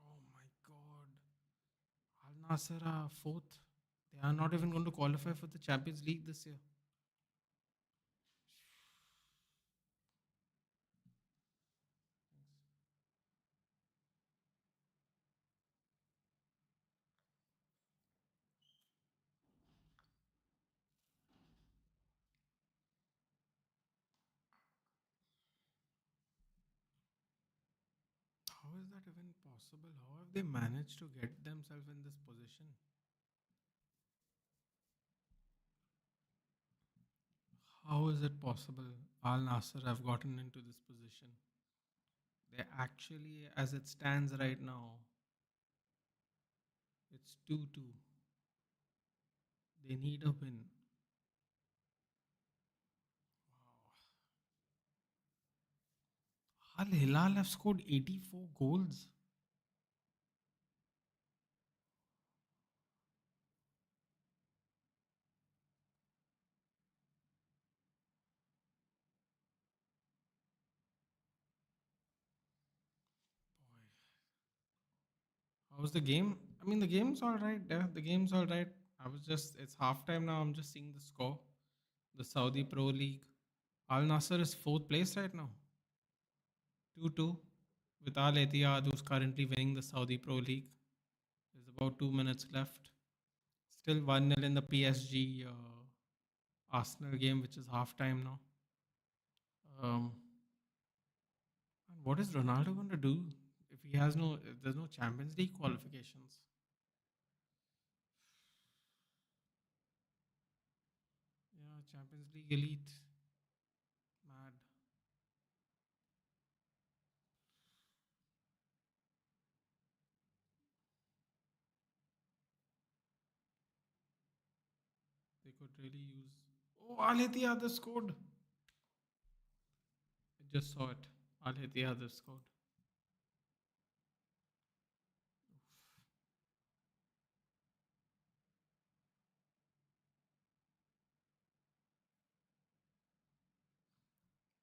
Oh my God. Al Nasser are fourth. They are not even going to qualify for the Champions League this year. How is that even possible? How have they managed to get themselves in this position? How is it possible Al Nasser have gotten into this position? They actually, as it stands right now, it's 2-2. They need a win. Al Hilal have scored 84 goals. How's the game? I mean, the game's all right. Yeah, the game's all right. It's halftime now. I'm just seeing the score. The Saudi Pro League. Al Nasser is fourth place right now. 2-2 with Al Ittihad, who's currently winning the Saudi Pro League. There's about 2 minutes left. Still 1-0 in the PSG Arsenal game, which is halftime now. Um, and what is Ronaldo going to do if there's no Champions League qualifications? Yeah, Champions League elite. Mad. They could really use. Oh, Al Ittihad has scored. I just saw it. Al Ittihad has scored.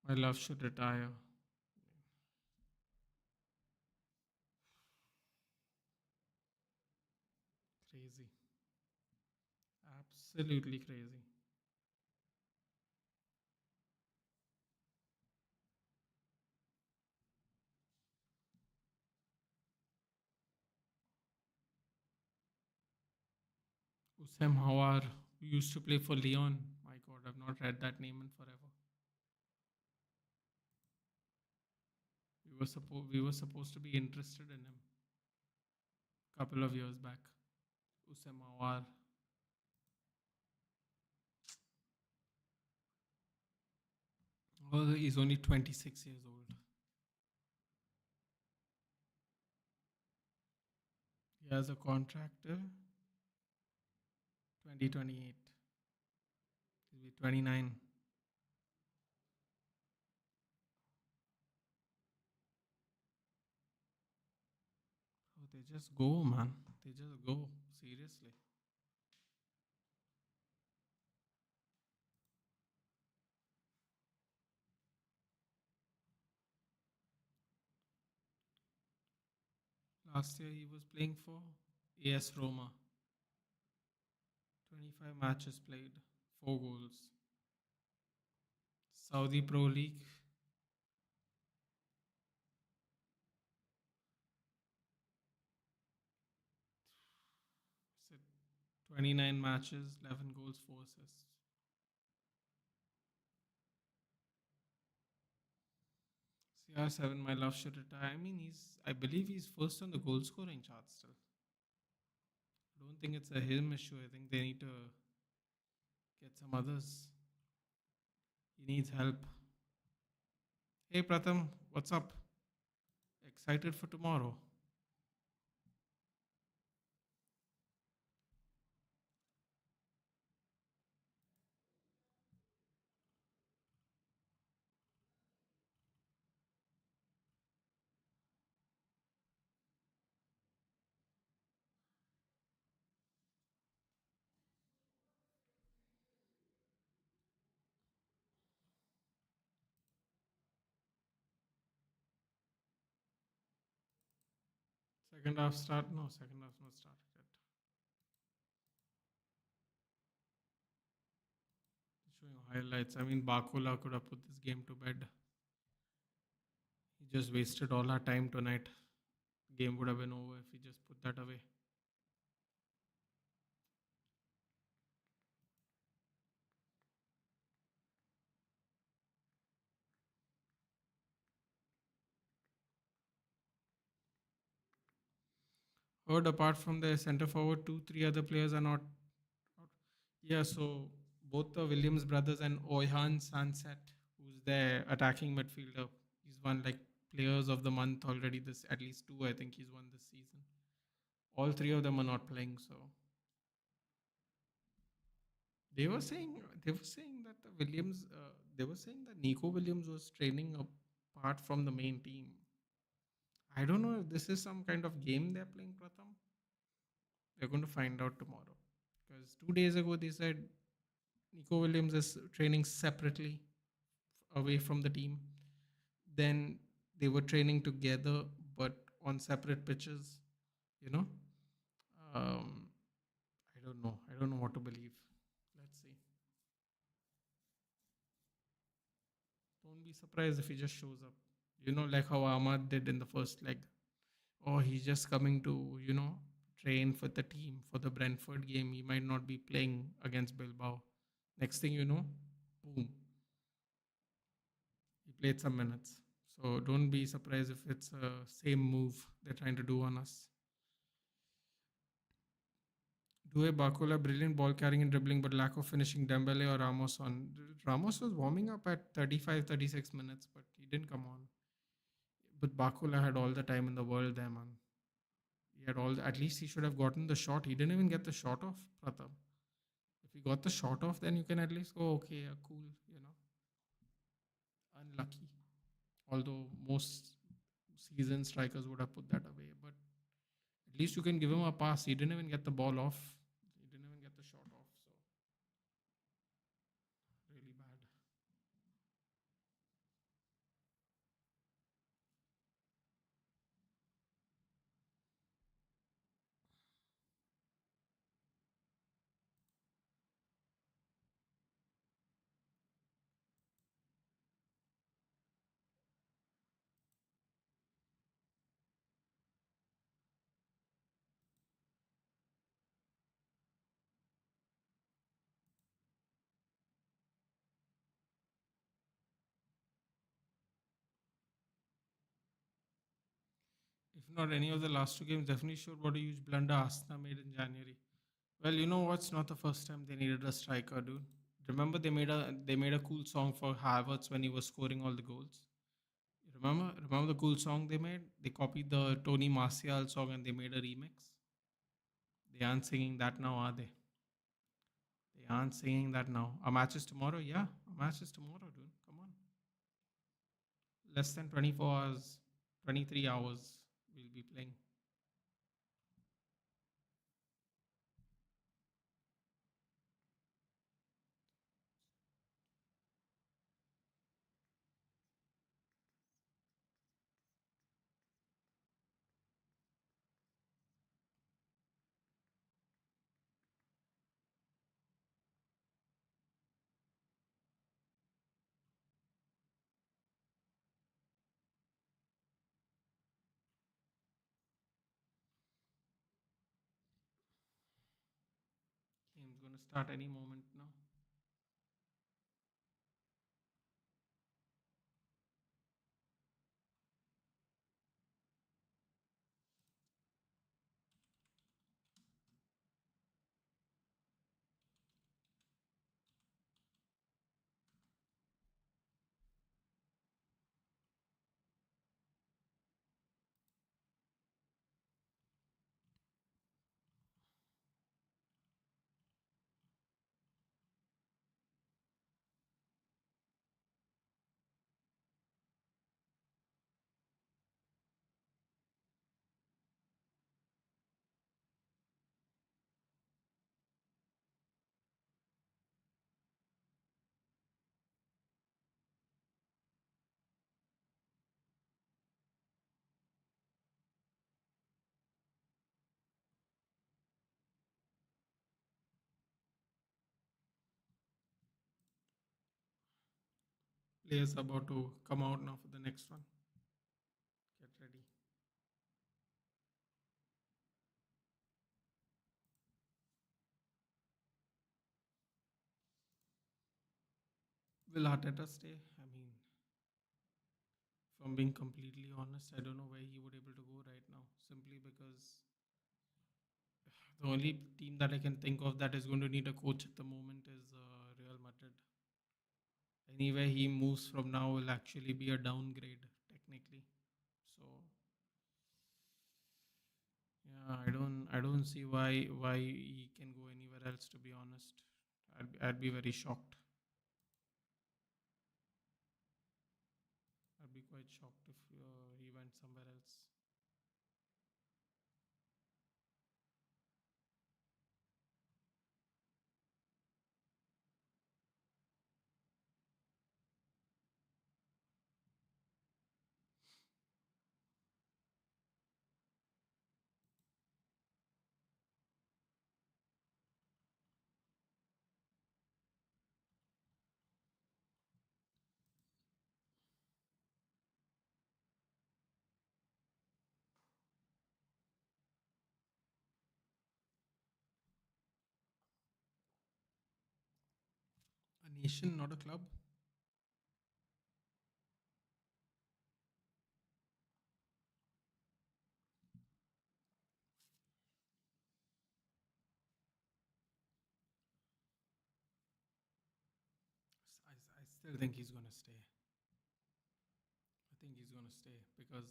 My love should retire. Crazy. Absolutely crazy. Usam Hawar, who used to play for Leon. My God, I've not read that name in forever. We were supposed to be interested in him a couple of years back. Usam Hawar. Well, he's only 26 years old. He has a contract till 2028. He'll be 29. Oh, they just go, man. They just go. Seriously. Last year he was playing for AS Roma. 25 matches played, 4 goals. Saudi Pro League. 29 matches, 11 goals, 4 assists. CR7, my love should retire. I mean, I believe he's first on the goal scoring chart still. I don't think it's a him issue. I think they need to get some others. He needs help. Hey, Pratham, what's up? Excited for tomorrow? Second half start? No, second half not started yet. Showing highlights. I mean, Bakula could have put this game to bed. He just wasted all our time tonight. Game would have been over if he just put that away. Heard apart from the center forward, two, three other players are not out. Yeah, so both the Williams brothers and Oyhan Sanset, who's their attacking midfielder, he's won like players of the month already. This at least two, I think he's won this season. All three of them are not playing, so they were saying that the Williams, they were saying that Nico Williams was training apart from the main team. I don't know if this is some kind of game they're playing, Pratham. We're going to find out tomorrow. Because 2 days ago they said Nico Williams is training separately away from the team. Then they were training together but on separate pitches. You know, um, I don't know. I don't know what to believe. Let's see. Don't be surprised if he just shows up. You know, like how Ahmad did in the first leg. Oh, he's just coming to, train for the team for the Brentford game. He might not be playing against Bilbao. Next thing you know, boom, he played some minutes. So don't be surprised if it's the same move they're trying to do on us. Due Bakola, brilliant ball carrying and dribbling, but lack of finishing. Dembele or Ramos on. Ramos was warming up at 35, 36 minutes, but he didn't come on. But Bakola had all the time in the world there, man. He had all. At least he should have gotten the shot. He didn't even get the shot off, Pratap. If you got the shot off, then you can at least go, okay, yeah, cool, unlucky. Although most seasoned strikers would have put that away, but at least you can give him a pass. He didn't even get the ball off. He didn't even get the shot off. So really bad. If not any of the last two games, definitely showed what a huge blunder Arsenal made in January. Well, you know what's not the first time they needed a striker, dude. Remember they made a cool song for Havertz when he was scoring all the goals. Remember the cool song they made? They copied the Tony Martial song and they made a remix. They aren't singing that now, are they? They aren't singing that now. Our match is tomorrow. Yeah, our match is tomorrow, dude. Come on. Less than 24 hours, 23 hours. We'll be playing. going to start any moment now. Players about to come out now for the next one. Get ready. Will Arteta stay? I mean, from being completely honest, I don't know where he would able to go right now. Simply because the only team that I can think of that is going to need a coach at the moment is Real Madrid. Anywhere he moves from now will actually be a downgrade technically. So yeah, I don't see why he can go anywhere else. To be honest, I'd be very shocked. I'd be quite shocked if he went somewhere else. A nation, not a club. I still think he's gonna stay. I think he's gonna stay because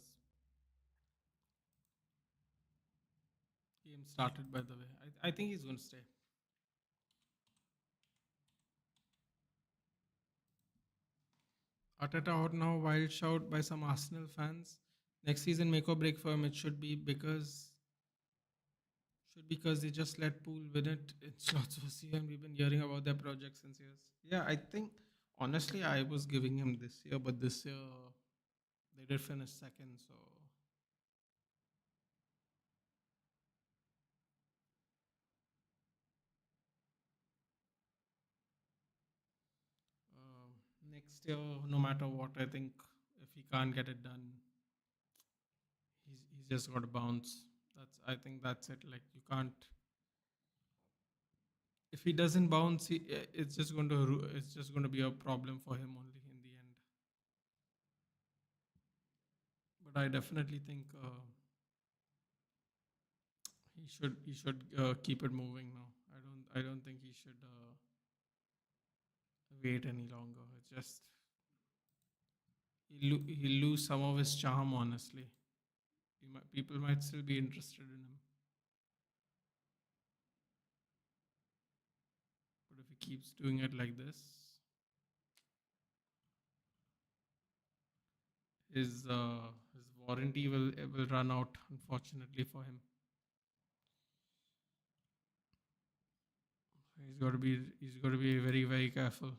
game started. By the way, I think he's gonna stay. Arteta out now, wild shout by some Arsenal fans. Next season, make or break for him. It should because they just let Pool win it. It's not so see, and we've been hearing about their project since years. Yeah, I think honestly, I was giving him this year, but this year they did finish second, so um, next year, no matter what, I think if he can't get it done, he's just got to bounce. I think that's it. Like you can't if he doesn't bounce, it's just going to be a problem for him only in the end. But I definitely think he should keep it moving now. I don't think he should wait any longer. It's just he'll lose some of his charm. Honestly, people might still be interested in him, but if he keeps doing it like this, his warranty will run out. Unfortunately for him, he's got to be very very careful.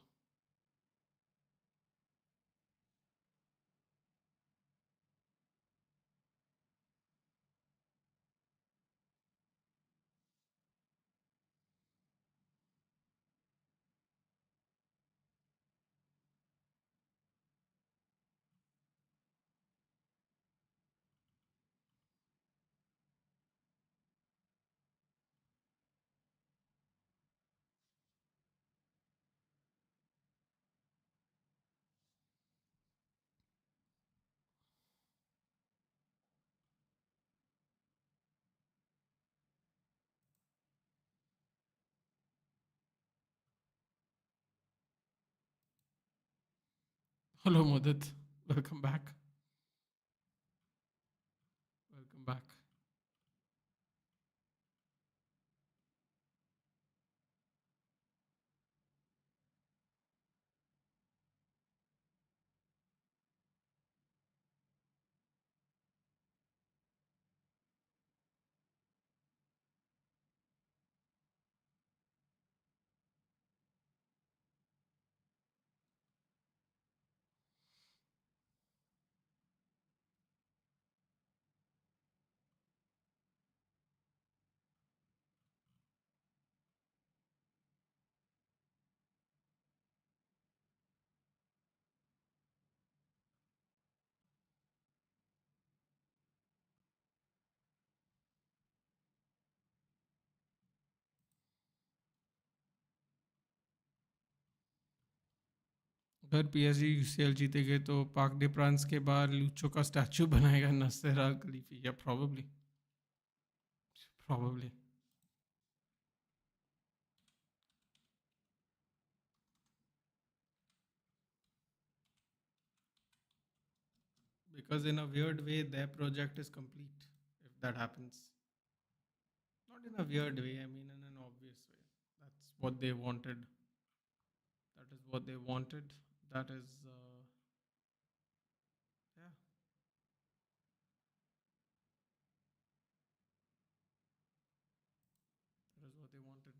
Hello, Mudit. Welcome back. Welcome back. अगर PSG UCL जीतेगे तो park day France के बाहर लूचो का statue बनाएगा नस्सेर अल खलीफी या probably because in a weird way their project is complete if that happens. Not in a weird way, I mean in an obvious way. That's what they wanted. That is what they wanted. That is yeah, that is what they wanted.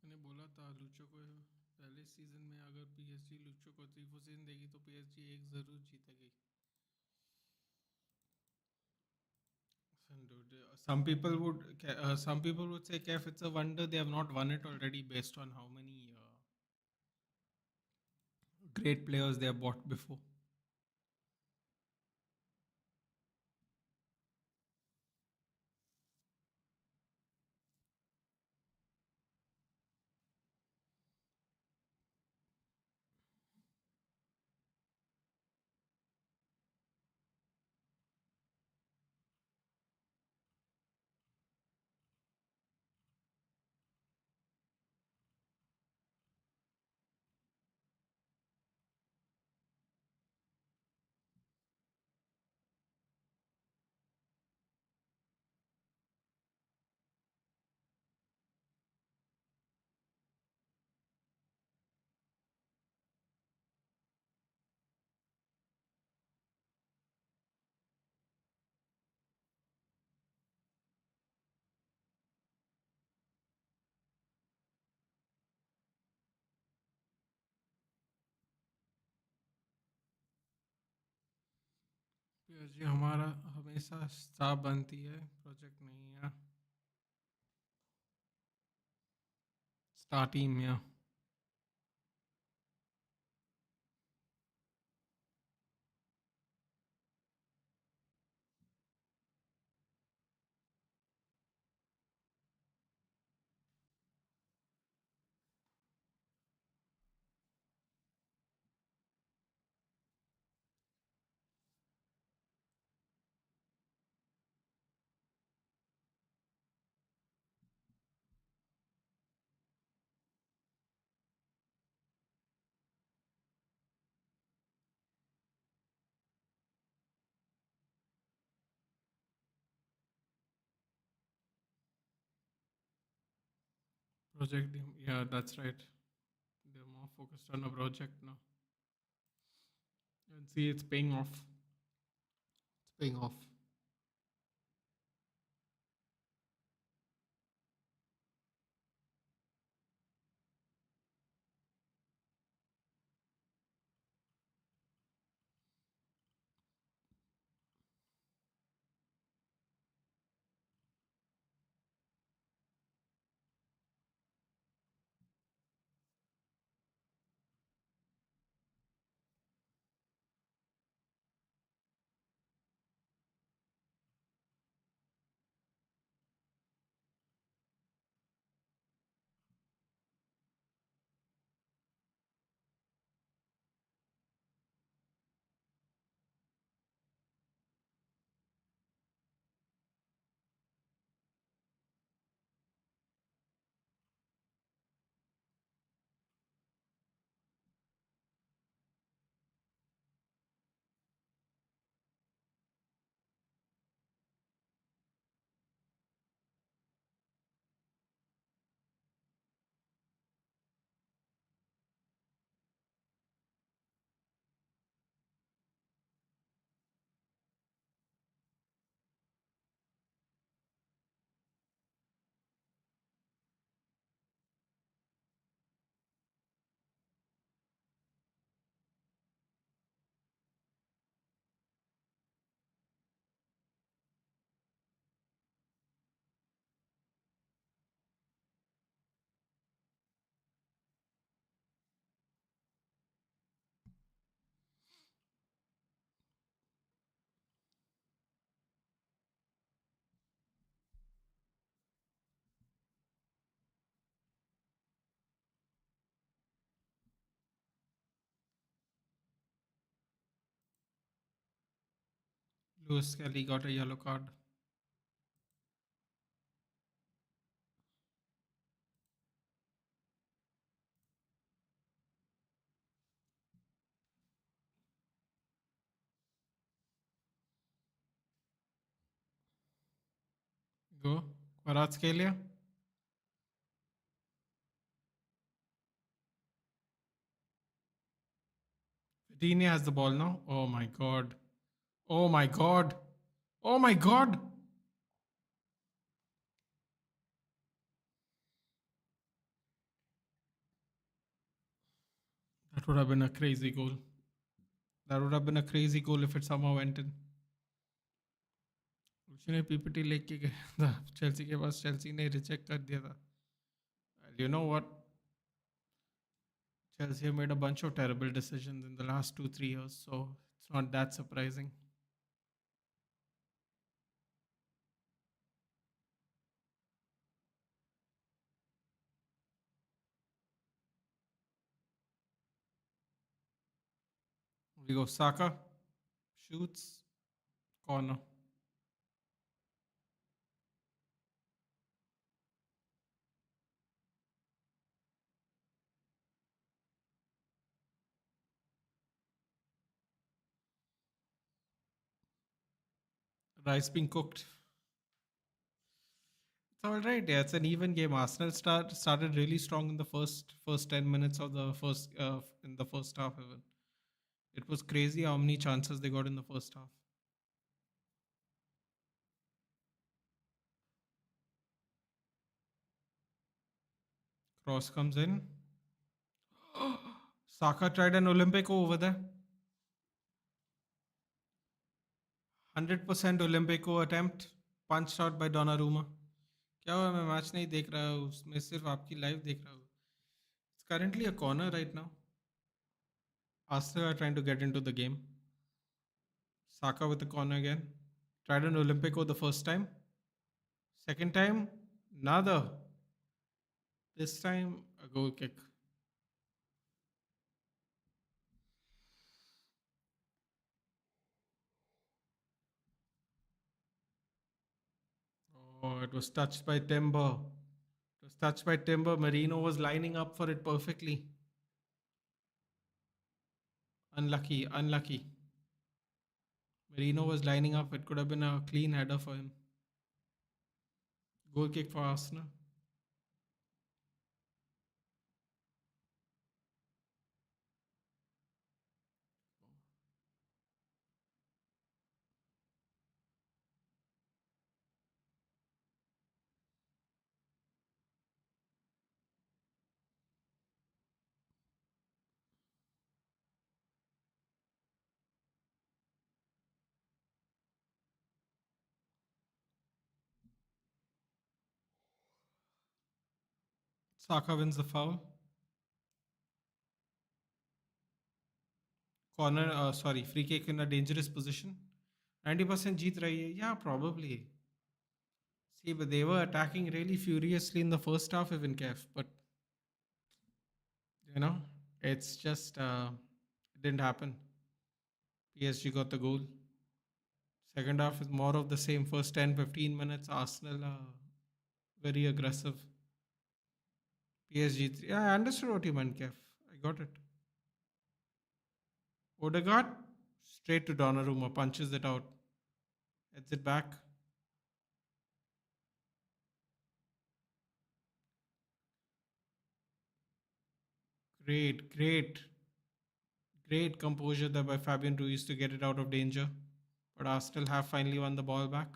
मैंने बोला था लूचो को पहले season में अगर PSG locho को 3-4 season देगी तो पीएसजी एक जरूर जीतेगी. Dude, some people would say if it's a wonder they have not won it already based on how many great players they have bought before. PSG हमारा हमेशा स्टार बनती है प्रोजेक्ट नहीं है स्टार टीम या Project team. Yeah, that's right. They're more focused on a project now. And see, it's paying off. It's paying off. Lewis Kelly got a yellow card. Go. Kvaratskhelia. Vitinha has the ball now. Oh my god. Oh my god. Oh my god. That would have been a crazy goal. That would have been a crazy goal if it somehow went in. उसने PPT लेके गया था Chelsea के पास Chelsea ने reject कर दिया था. You know what? Chelsea have made a bunch of terrible decisions in the last 2 3 years, so it's not that surprising. We go Saka, shoots, corner. Rice being cooked. It's all right. Yeah, it's an even game. Arsenal started really strong in the first 10 minutes of the first in the first half. Even it was crazy how many chances they got in the first half. Cross comes in. Saka tried an Olympico over there. 100% Olympico attempt punched out by Donnarumma. क्या हुआ मैं match नहीं देख रहा हूँ मैं सिर्फ आपकी लाइव देख रहा हूँ. It's currently a corner right now. Arsenal are trying to get into the game. Saka with the corner again. Tried an Olympico the first time. Second time, nada. This time, a goal kick. Oh, it was touched by Timber. It was touched by Timber. Marino was lining up for it perfectly. Unlucky, unlucky. Marino was lining up. It could have been a clean header for him. Goal kick for Arsenal. Saka wins the foul. Corner, sorry, free kick in a dangerous position. 90% jeet rahi hai. Yeah, probably. See, but they were attacking really furiously in the first half, even Kef. But, you know, it's just, it didn't happen. PSG got the goal. Second half is more of the same. First 10, 15 minutes, Arsenal very aggressive. PSG, yeah, I understood what you meant, Kev. I got it. Odegaard, straight to Donnarumma, punches it out, heads it back. Great, great, great composure there by Fabian Ruiz to get it out of danger. But Arsenal have finally won the ball back.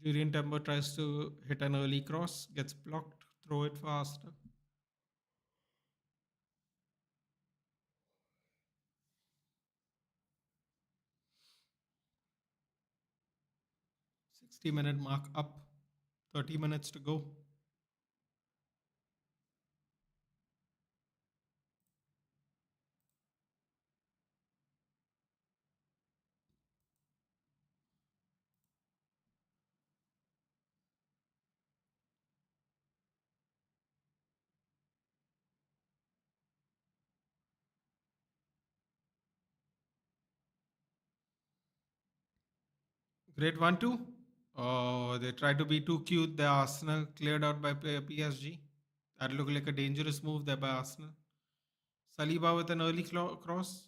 Julian Timber tries to hit an early cross, gets blocked, throw it for Arsenal. 60-minute mark up, 30 minutes to go. Great 1-2. Oh, they tried to be too cute. The Arsenal cleared out by PSG. That looked like a dangerous move there by Arsenal. Saliba with an early cross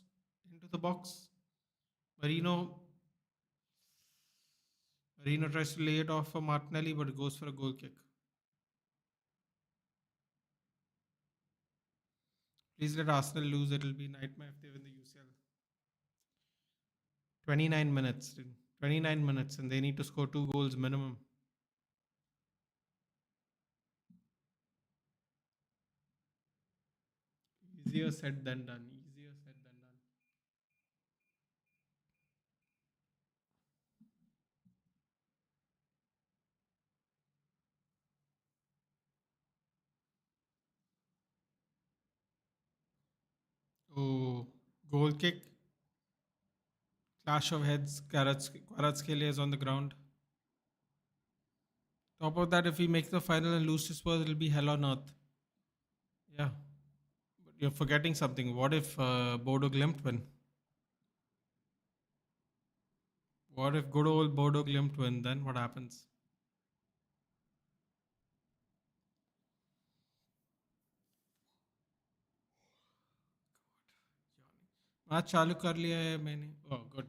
into the box. Marino Marino tries to lay it off for Martinelli, but it goes for a goal kick. Please let Arsenal lose. It'll be nightmare if they win the UCL. 29 minutes. 29 minutes, and they need to score 2 goals minimum. Easier said than done. Easier said than done. 哦 goal kick, clash of heads. Kvaratskhelia is on the ground. Top of that, if we make the final and lose to Spurs, it'll be hell on earth. Yeah, but you're forgetting something. What if Bodo Glimt win? What if good old Bodo Glimt win? Then what happens? Match चालू कर लिया है मैंने. Oh, good.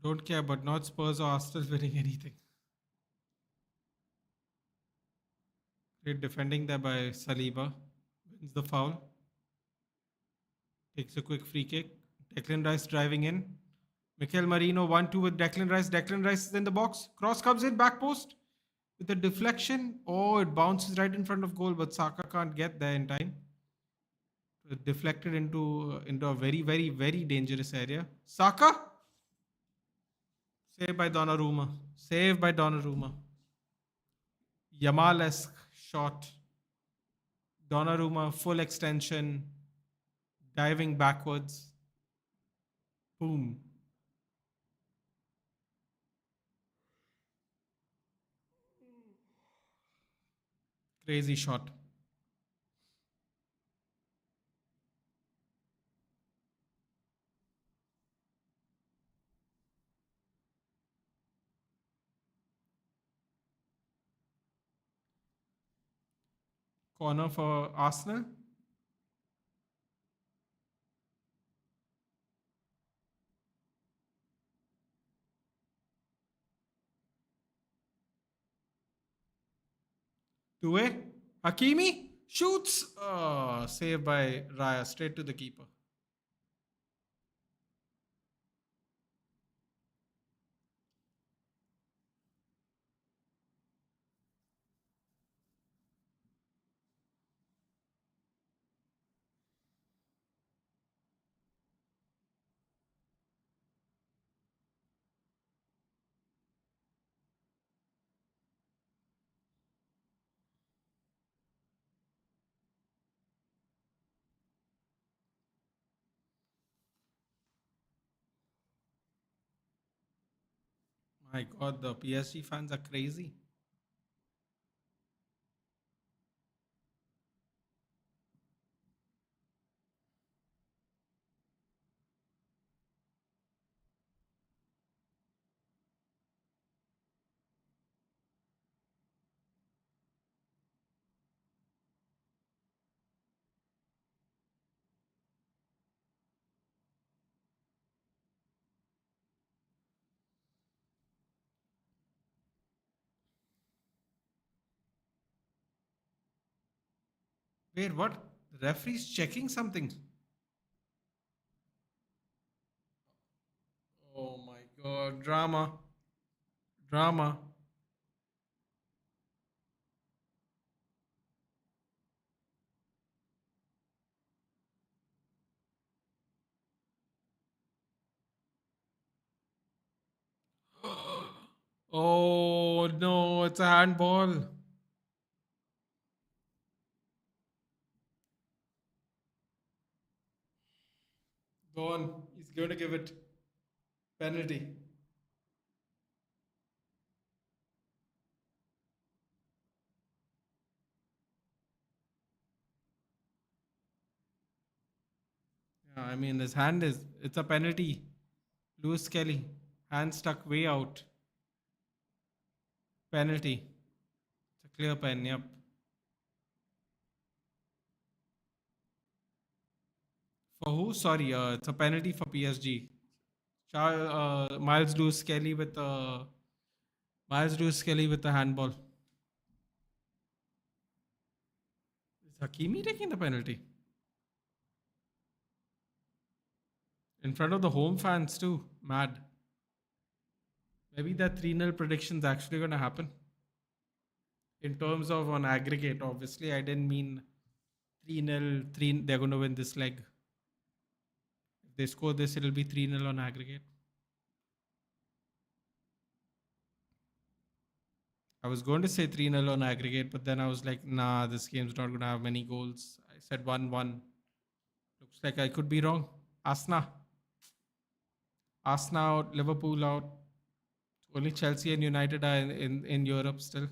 Don't care, but not Spurs or Arsenal winning anything. Great defending there by Saliba. Wins the foul. Takes a quick free kick. Declan Rice driving in. Mikel Marino 1-2 with Declan Rice. Declan Rice is in the box. Cross comes in, back post. With a deflection. Oh, it bounces right in front of goal, but Saka can't get there in time. Deflected into a very, very, very dangerous area. Saka? Saved by Donnarumma. Saved by Donnarumma. Yamal-esque shot. Donnarumma, full extension. Diving backwards. Boom. Crazy shot. Corner for Arsenal. Due. Hakimi shoots. Saved by Raya. Straight to the keeper. My God, the PSG fans are crazy. Wait, what? The referee's checking something. Oh my God, drama, drama. Oh no, it's a handball. Go on, he's going to give it penalty. Yeah, I mean, his hand is, it's a penalty. Lewis Kelly, hand stuck way out. Penalty. It's a clear pen, yep. For who? Sorry, it's a penalty for PSG. Miles Lewis Kelly with Miles Lewis Kelly with the handball. Is Hakimi taking the penalty? In front of the home fans too. Mad. Maybe that 3-0 prediction is actually going to happen. In terms of on aggregate, obviously, I didn't mean 3-0, 3, they're going to win this leg. If they score this, it'll be 3-0 on aggregate. I was going to say 3-0 on aggregate, but then I was like, nah, this game's not going to have many goals. I said 1-1. Looks like I could be wrong. Asna. Asna out, Liverpool out. Only Chelsea and United are in Europe still.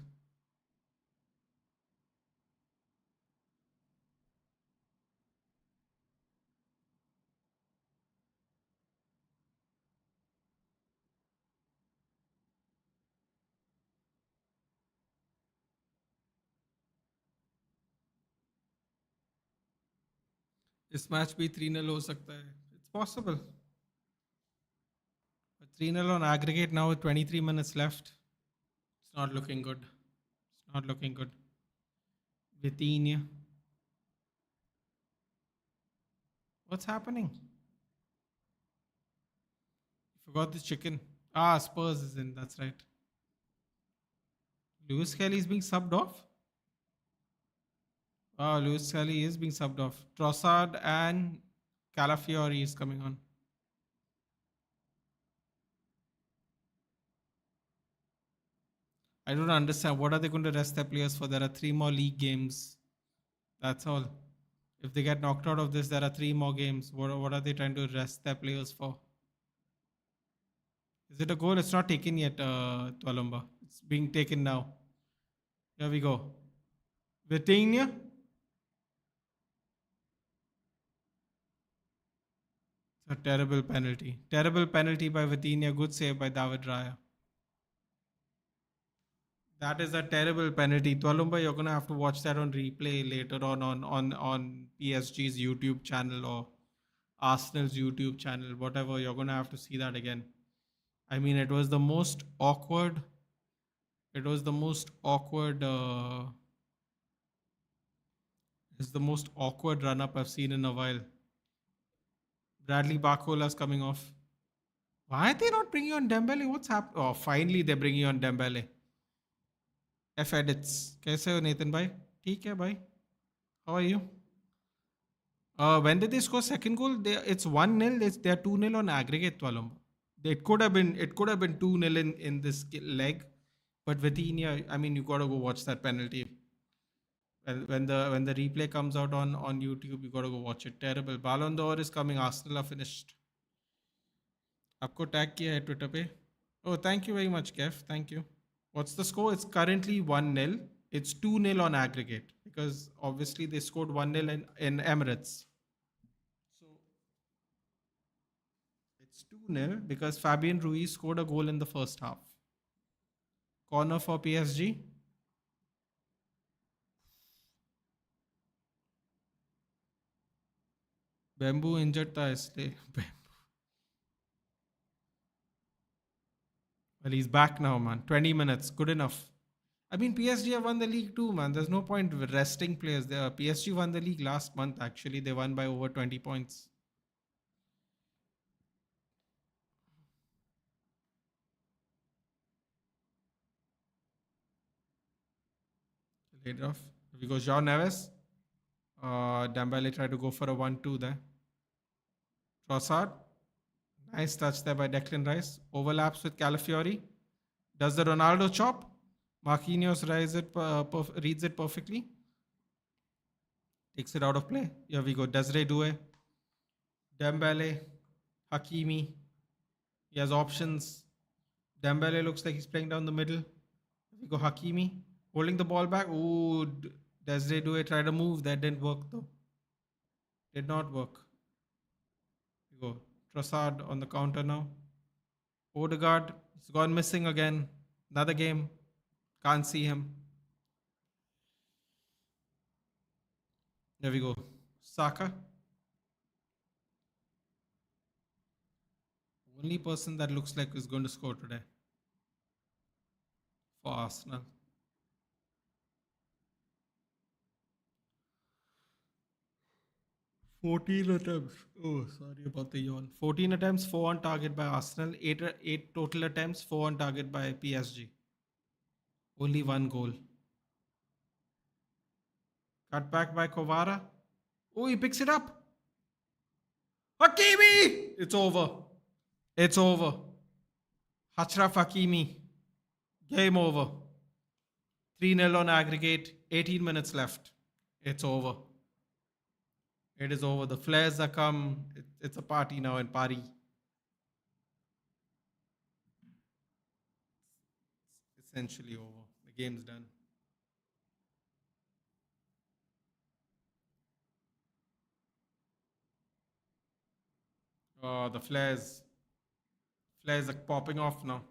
This match be 3-0 हो सकता है. It's possible. But 3-0 on aggregate now with 23 minutes left. It's not looking good. It's not looking good. Vitinha. What's happening? Forgot the chicken. Ah, Spurs is in. That's right. Lewis Kelly is being subbed off. Ah, Lewis Kelly is being subbed off. Trossard and Calafiori is coming on. I don't understand. What are they going to rest their players for? There are 3 more league games. That's all. If they get knocked out of this, there are 3 more games. What are they trying to rest their players for? Is it a goal? It's not taken yet, Tualumba. It's being taken now. Here we go. Vitinha. It's a terrible penalty. Terrible penalty by Vitinha. Good save by David Raya. That is a terrible penalty. Tualumba, you're gonna have to watch that on replay later on PSG's YouTube channel or Arsenal's YouTube channel, whatever. You're gonna have to see that again. I mean, it was the most awkward. It was the most awkward It's the most awkward run up I've seen in a while. Bradley Barcola's coming off. Why are they not bringing on Dembele? What's happened? Oh, finally they're bringing on Dembele. F edits. कैसे हो Nathan भाई? ठीक है भाई. How are you? When did they score second goal? It's 1-0. They're 2-0 on aggregate वालों. It could have been 2-0 in this leg, but Vitinha, I mean, you gotta go watch that penalty. When the replay comes out on YouTube, you gotta go watch it. Terrible. Ballon d'Or is coming. Arsenal are finished. आपको tag किया है Twitter पे. Oh, thank you very much, Kev. Thank you. What's the score? It's currently 1-0. It's 2-0 on aggregate because obviously they scored 1-0 in Emirates. So it's 2-0 because Fabian Ruiz scored a goal in the first half. Corner for PSG. Bamboo injured था इसलिए. Well, he's back now, man. 20 minutes. Good enough. I mean, PSG have won the league too, man. There's no point with resting players. PSG won the league last month, actually. They won by over 20 points. Later off. We go Jean Neves. Dembele tried to go for a 1-2 there. Trossard. Nice touch there by Declan Rice. Overlaps with Calafiori. Does the Ronaldo chop? Marquinhos reads it perfectly. Takes it out of play. Here we go. Desiree Doué. Dembele. Hakimi. He has options. Dembele looks like he's playing down the middle. Here we go. Hakimi. Holding the ball back. Ooh. Desiree Doué tried to move. That didn't work though. Did not work. Here we go. Trossard on the counter now. Odegaard. He's gone missing again. Another game. Can't see him. There we go. Saka. Only person that looks like is going to score today for Arsenal. 14 attempts. Oh, sorry about the yawn. 14 attempts, 4 on target by Arsenal. 8 total attempts, 4 on target by PSG. Only 1 goal. Cut back by Kovara. Oh, he picks it up. Hakimi! It's over. It's over. Achraf Hakimi. Game over. 3-0 on aggregate. 18 minutes left. It's over. It is over. The flares are come. It's a party now in Paris. It's essentially over. The game's done. Oh, the flares. Flares are popping off now.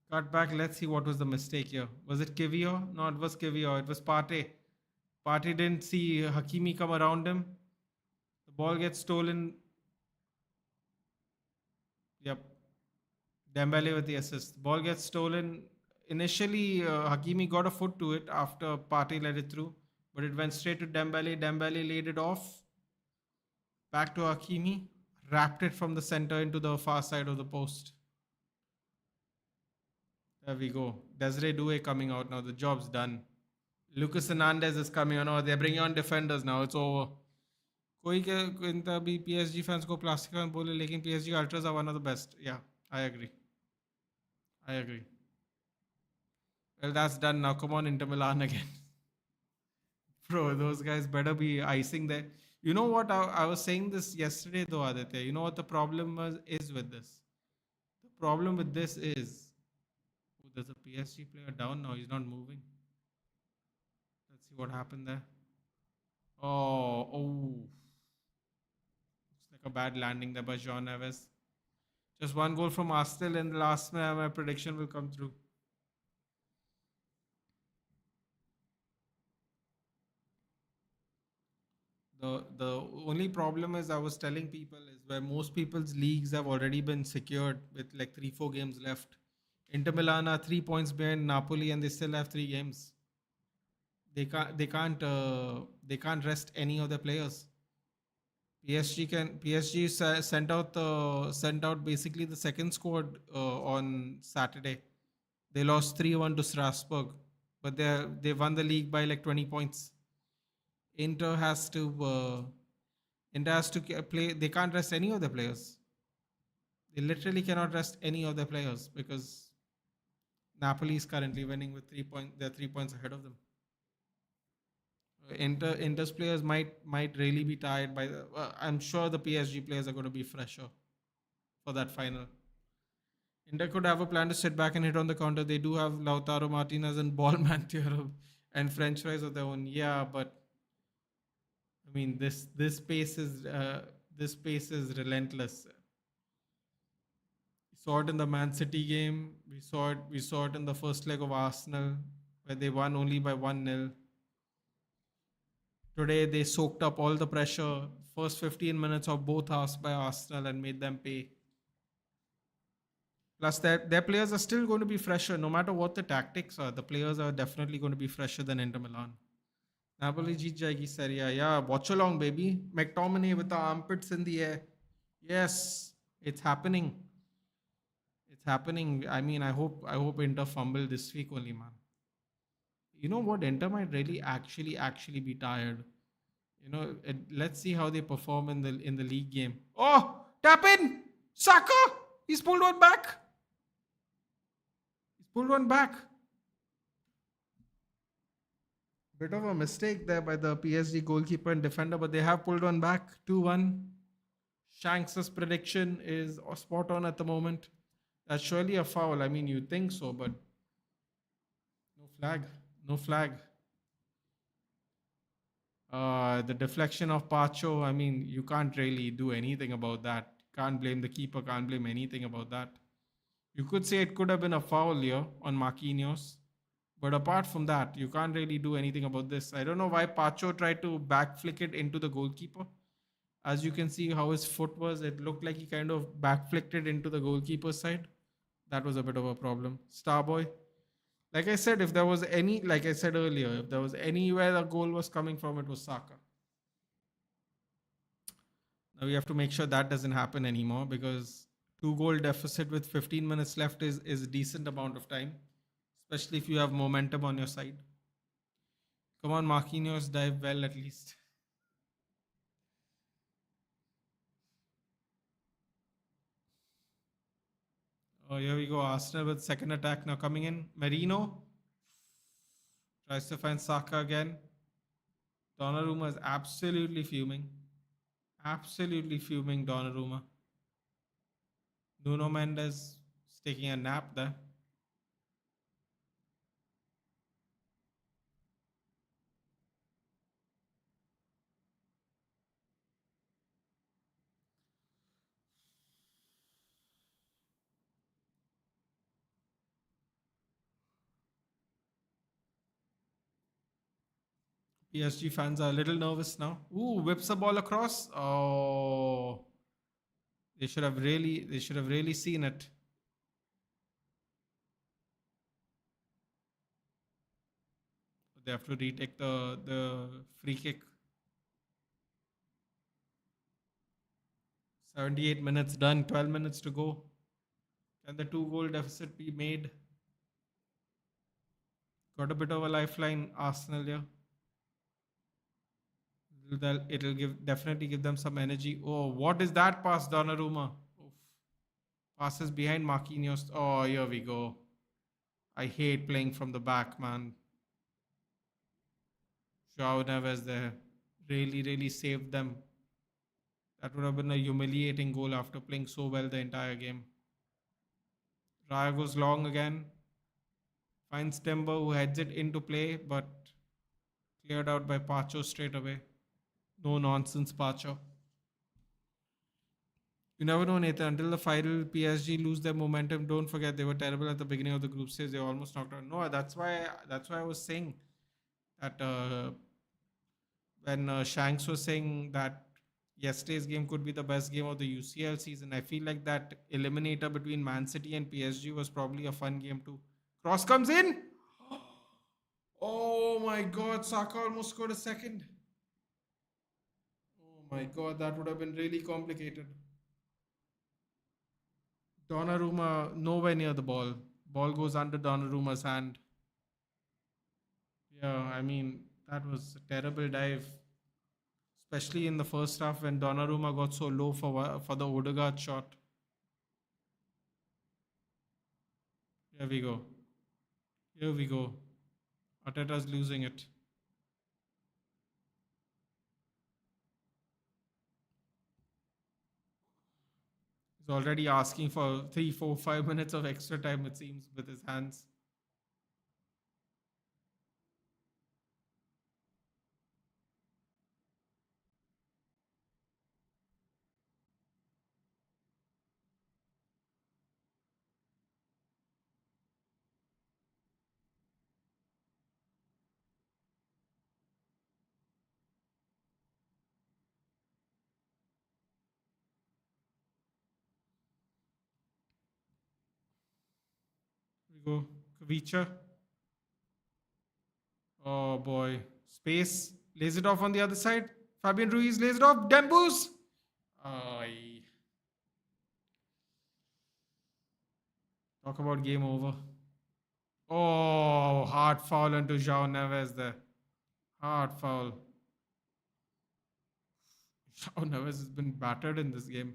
Cut back. Let's see what was the mistake here. Was it Kivio? No, it was Kivio. It was Partey. Partey didn't see Hakimi come around him. The ball gets stolen. Yep. Dembele with the assist. Ball gets stolen. Initially, Hakimi got a foot to it after Partey let it through. But it went straight to Dembele. Dembele laid it off. Back to Hakimi. Wrapped it from the center into the far side of the post. There we go. Desiree Doué coming out now. The job's done. Lucas Hernandez is coming on. Oh, they're bringing on defenders now. It's over. कोई क्या भी PSG fans को plastic fan बोले लेकिन PSG Ultras are one of the best. Yeah, I agree. I agree. Well, that's done now. Come on, Inter Milan again. Bro, those guys better be icing there. You know what? I was saying this yesterday though, Aditya. You know what the problem is with this? The problem with this is there's a PSG player down now. He's not moving. Let's see what happened there. Oh. Looks like a bad landing there by Jean Neves. Just 1 goal from Arsenal in the last match. My prediction will come through. The only problem is I was telling people is where most people's leagues have already been secured with like 3 4 games left. Inter Milan are 3 points behind Napoli and they still have 3 games. They can't rest any of their players. Sent out basically the second squad on Saturday. They lost 3-1 to Strasbourg, but they won the league by like 20 points. Inter has to play. They can't rest any of the players. They literally cannot rest any of their players because Napoli is currently winning with 3 points. They're 3 points ahead of them. Inter's players might really be tired by the. I'm sure the PSG players are going to be fresher for that final. Inter could have a plan to sit back and hit on the counter. They do have Lautaro Martinez and Ballman Theorem and French fries of their own. Yeah, but I mean this pace is relentless. We saw it in the Man City game. We saw it in the first leg of Arsenal where they won only by 1-0. Today they soaked up all the pressure. First 15 minutes of both halves by Arsenal and made them pay. Plus, their players are still going to be fresher, no matter what the tactics are. The players are definitely going to be fresher than Inter Milan. Napoli jeet jayegi Serie A. Yeah, Watchalong, baby. McTominay with the armpits in the air. Yes, it's happening. It's happening. I mean, I hope Inter fumble this week only, man. You know what? Inter might really actually be tired. Let's see how they perform in the league game. Oh, tap in, Saka. He's pulled one back. He's pulled one back. Bit of a mistake there by the PSG goalkeeper and defender, but they have pulled one back. 2-1. Shanks' prediction is spot on at the moment. That's surely a foul. I mean, you think so, but no flag. No flag. The deflection of Pacho, I mean, you can't really do anything about that. Can't blame the keeper, can't blame anything about that. You could say it could have been a foul here on Marquinhos. But apart from that, you can't really do anything about this. I don't know why Pacho tried to back flick it into the goalkeeper. As you can see how his foot was, it looked like he kind of back flicked it into the goalkeeper's side. That was a bit of a problem. Starboy. Like I said, like I said earlier, if there was anywhere the goal was coming from, it was Saka. Now we have to make sure that doesn't happen anymore because 2 goal deficit with 15 minutes left is a decent amount of time, especially if you have momentum on your side. Come on, Marquinhos, dive well at least. Oh, here we go. Arsenal with second attack now coming in. Merino tries to find Saka again. Donnarumma is absolutely fuming. Absolutely fuming, Donnarumma. Nuno Mendes is taking a nap there. PSG fans are a little nervous now. Ooh, whips the ball across. Oh, they should have really seen it. They have to retake the free kick. 78 minutes done, 12 minutes to go. Can the 2 goal deficit be made? Got a bit of a lifeline, Arsenal here. It'll definitely give them some energy. Oh, what is that pass, Donnarumma? Oof. Passes behind Marquinhos. Oh, here we go. I hate playing from the back, man. Joao Neves there really saved them. That would have been a humiliating goal after playing so well the entire game. Raya goes long again. Finds Timber who heads it into play, but cleared out by Pacho straight away. No nonsense, Pacho. You never know, Nathan. Until the final, PSG lose their momentum. Don't forget they were terrible at the beginning of the group stage. They almost knocked out. No, that's why I was saying that when Shanks was saying that yesterday's game could be the best game of the UCL season. I feel like that eliminator between Man City and PSG was probably a fun game too. Cross comes in. Oh my God, Saka almost scored a second. Oh my God, that would have been really complicated. Donnarumma nowhere near the ball. Ball goes under Donnarumma's hand. Yeah, I mean, that was a terrible dive, especially in the first half when Donnarumma got so low for the Odegaard shot. Here we go. Here we go. Arteta's losing it. He's already asking for 3, 4, 5 minutes of extra time, it seems, with his hands. Here we go. Kavicha. Oh boy. Space. Lays it off on the other side. Fabian Ruiz lays it off. Dembus. Ay. Talk about game over. Oh, hard foul into João Neves there. Hard foul. João Neves has been battered in this game.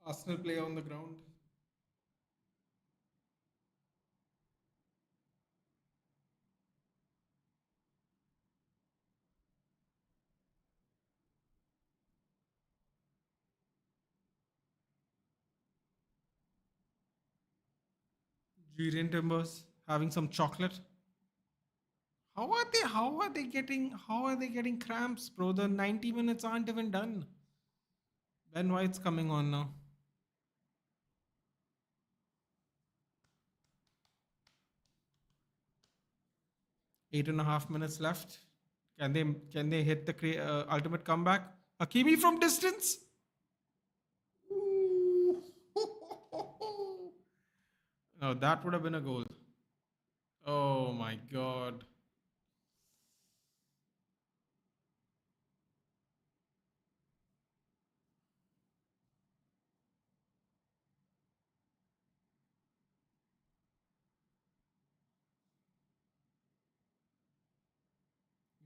Arsenal player on the ground. Julian Timbers having some chocolate. How are they getting cramps, bro? The 90 minutes aren't even done. Ben White's coming on now. 8.5 minutes left. Can they hit the ultimate comeback? Hakimi from distance. Ooh. No, that would have been a goal. Oh my God.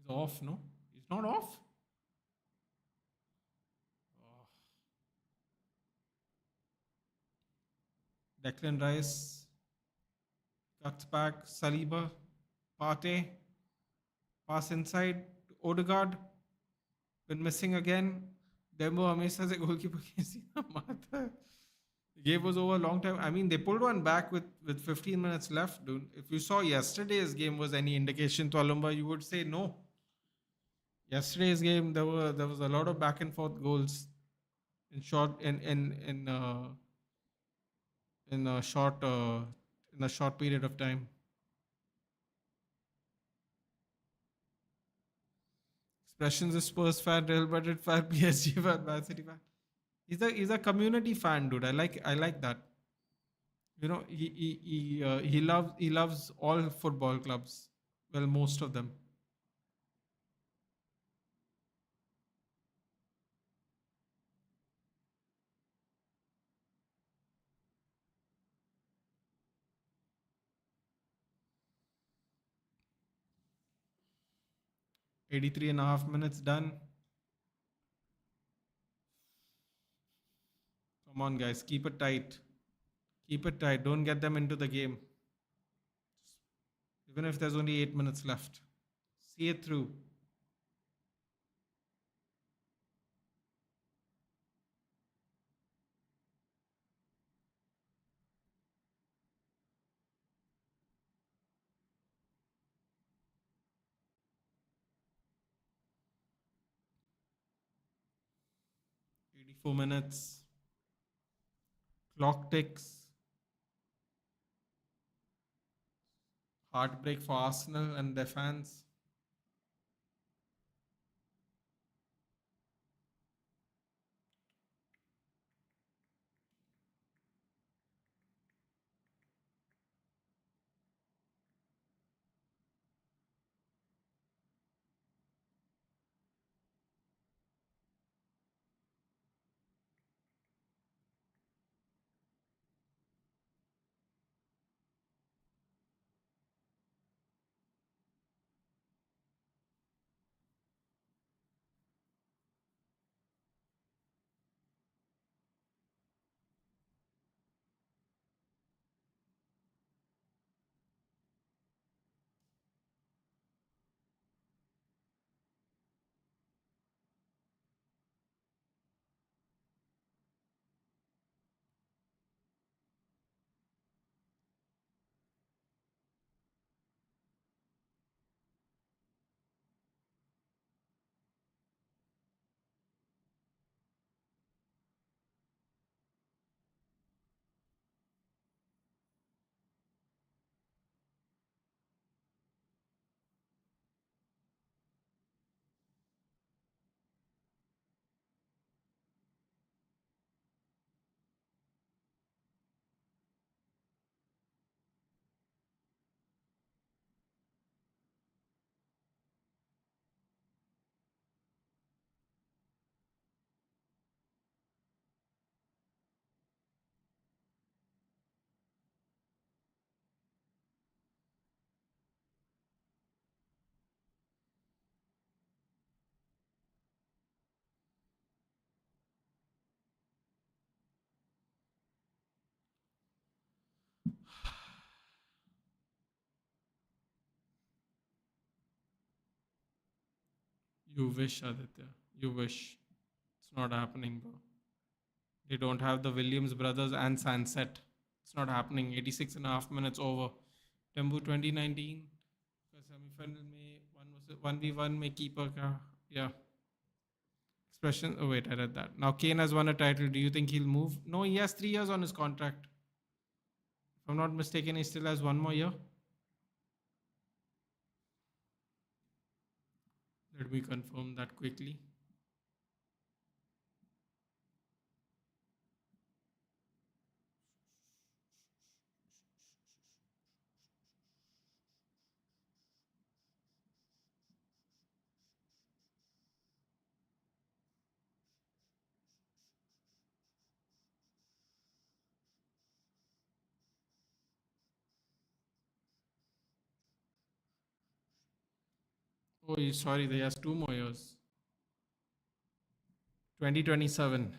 He's off, no? He's not off? Oh. Declan Rice cuts back. Saliba. Partey. Pass inside. Odegaard. Been missing again. Dembo हमेशा से goalkeeper की सीधा मारता है. The game was over a long time. I mean, they pulled one back with 15 minutes left, dude. If you saw yesterday's game was any indication to Alumba, you would say no. Yesterday's game, there was a lot of back and forth goals in short in a short in a short period of time. Expressions of Spurs fan, Real Madrid fan, PSG fan, Man City fan. He's a community fan, dude. I like that. He loves all football clubs. Well, most of them. 83.5 minutes done. Come on, guys, keep it tight. Keep it tight. Don't get them into the game. Even if there's only 8 minutes left, see it through. 4 minutes. Clock ticks. Heartbreak for Arsenal and their fans. You wish, Aditya. You wish. It's not happening, bro. They don't have the Williams brothers and Sunset. It's not happening. 86 and a half minutes over. Tembu 2019 का semi-final में 1v1 में keeper का yeah expression. Oh wait, I read that. Now Kane has won a title. Do you think he'll move? No, he has 3 years on his contract. If I'm not mistaken, he still has one more year. Let me confirm that quickly. Oh, sorry, he has 2 more years. 2027.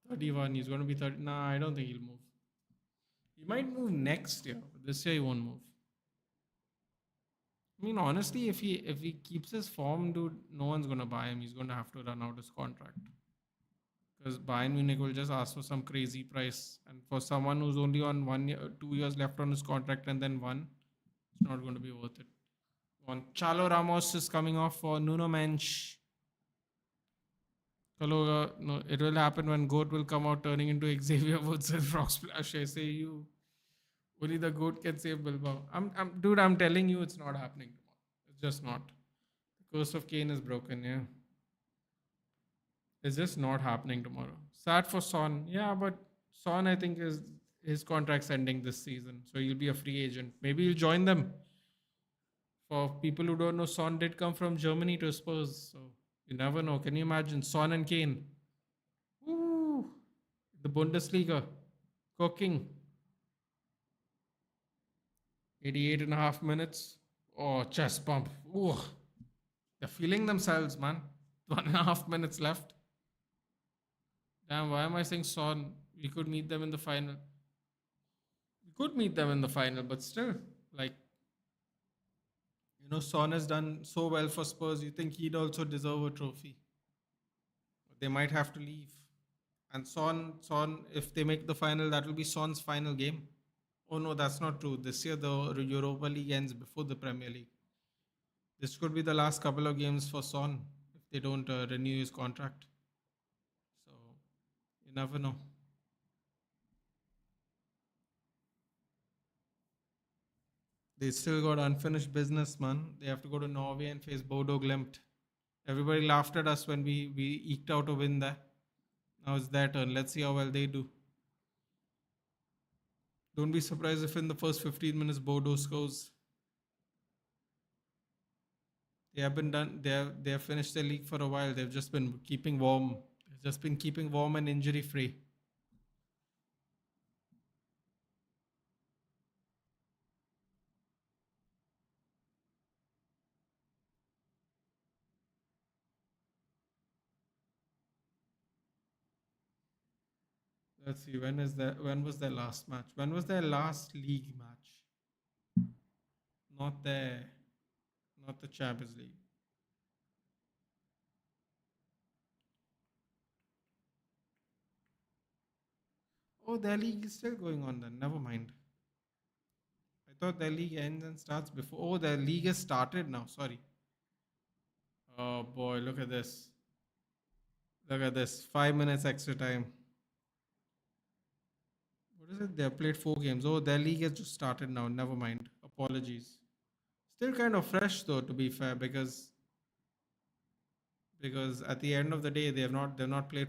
31. He's going to be 30. Nah, I don't think he'll move. He might move next year, but this year he won't move. I mean, honestly, if he keeps his form, dude, no one's gonna buy him. He's gonna have to run out his contract because Bayern Munich will just ask for some crazy price, and for someone who's only on 1 year, 2 years left on his contract, and then one, it's not going to be worth it. One Chalo Ramos is coming off for Nuno Mensch. Hello, no, it will happen when Goat will come out turning into Xavier Woods and Frog Splash. I say you, only the Goat can save Bilbao. Dude, I'm telling you, it's not happening tomorrow. It's just not. The curse of Kane is broken. Yeah, it's just not happening tomorrow. Sad for Son. Yeah, but Son, I think, is his contract's ending this season, so he'll be a free agent. Maybe he'll join them. For people who don't know, Son did come from Germany to Spurs, so you never know. Can you imagine Son and Kane? Ooh, the Bundesliga cooking. 88 and a half minutes. Oh, chest pump. Ooh, they're feeling themselves, man. 1.5 minutes left. Damn, why am I saying Son? We could meet them in the final. We could meet them in the final, but still, like, Son has done so well for Spurs. You think he'd also deserve a trophy? They might have to leave. And Son, if they make the final, that will be Son's final game. Oh no, that's not true. This year the Europa League ends before the Premier League. This could be the last couple of games for Son if they don't renew his contract. You never know. They still got unfinished business, man. They have to go to Norway and face Bodo Glimt. Everybody laughed at us when we eked out a win there. Now it's their turn. Let's see how well they do. Don't be surprised if in the first 15 minutes Bodo scores. They have been done. They have finished their league for a while. They've just been keeping warm. They've just been keeping warm and injury free. Let's see. When was their last match? When was their last league match? Not their not the Champions League. Oh, their league is still going on then. Never mind. I thought their league ends and starts before. Oh, their league has started now. Sorry. Oh boy, look at this. Look at this. 5 minutes extra time. What is it? They have played 4 games. Oh, their league has just started now. Never mind. Apologies. Still kind of fresh though, to be fair, because at the end of the day, they've not played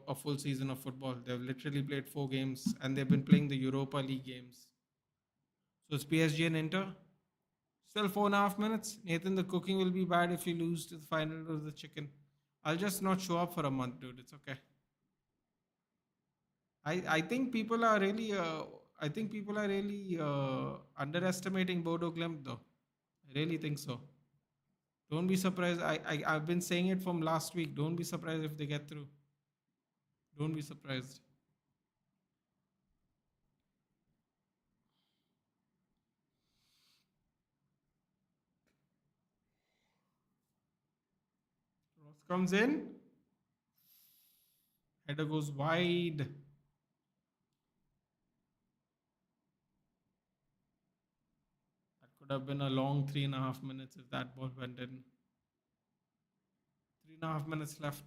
a full season of football. They've literally played 4 games, and they've been playing the Europa League games. So it's PSG and Inter. Still 4.5 minutes. Nathan, the cooking will be bad if you lose to the final of the chicken. I'll just not show up for a month, dude. It's okay. I think people are really underestimating Bodo Glimt though. I really think so. Don't be surprised. I've been saying it from last week. Don't be surprised if they get through. Don't be surprised. Ross comes in. Header goes wide. That could have been a long 3.5 minutes if that ball went in. 3.5 minutes left.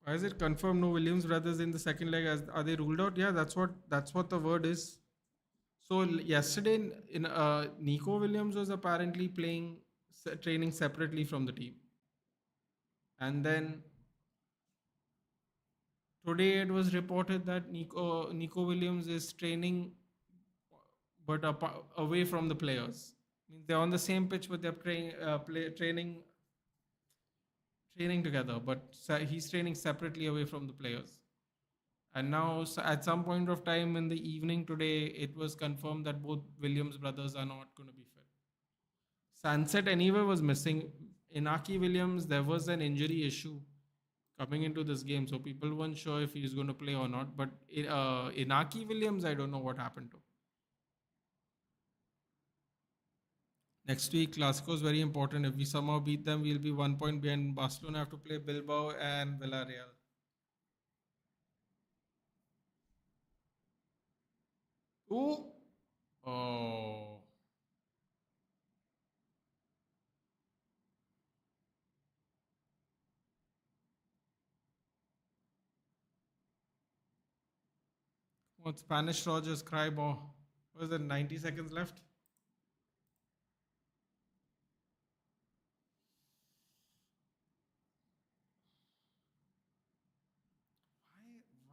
Why is it confirmed no Williams brothers in the second leg? Are they ruled out? Yeah, that's what the word is. So yesterday, Nico Williams was apparently training separately from the team, and then today it was reported that Nico Williams is training, but away from the players. Means they're on the same pitch, but they're training together. But he's training separately away from the players. And now, at some point of time in the evening today, it was confirmed that both Williams brothers are not going to be fit. Sunset anyway was missing. Inaki Williams, there was an injury issue coming into this game, so people weren't sure if he's going to play or not. But Inaki Williams, I don't know what happened to. Next week, Clasico is very important. If we somehow beat them, we'll be 1 point behind. Barcelona have to play Bilbao and Villarreal. Ooh. Oh. What Spanish Rogers cry ball? Was there 90 seconds left?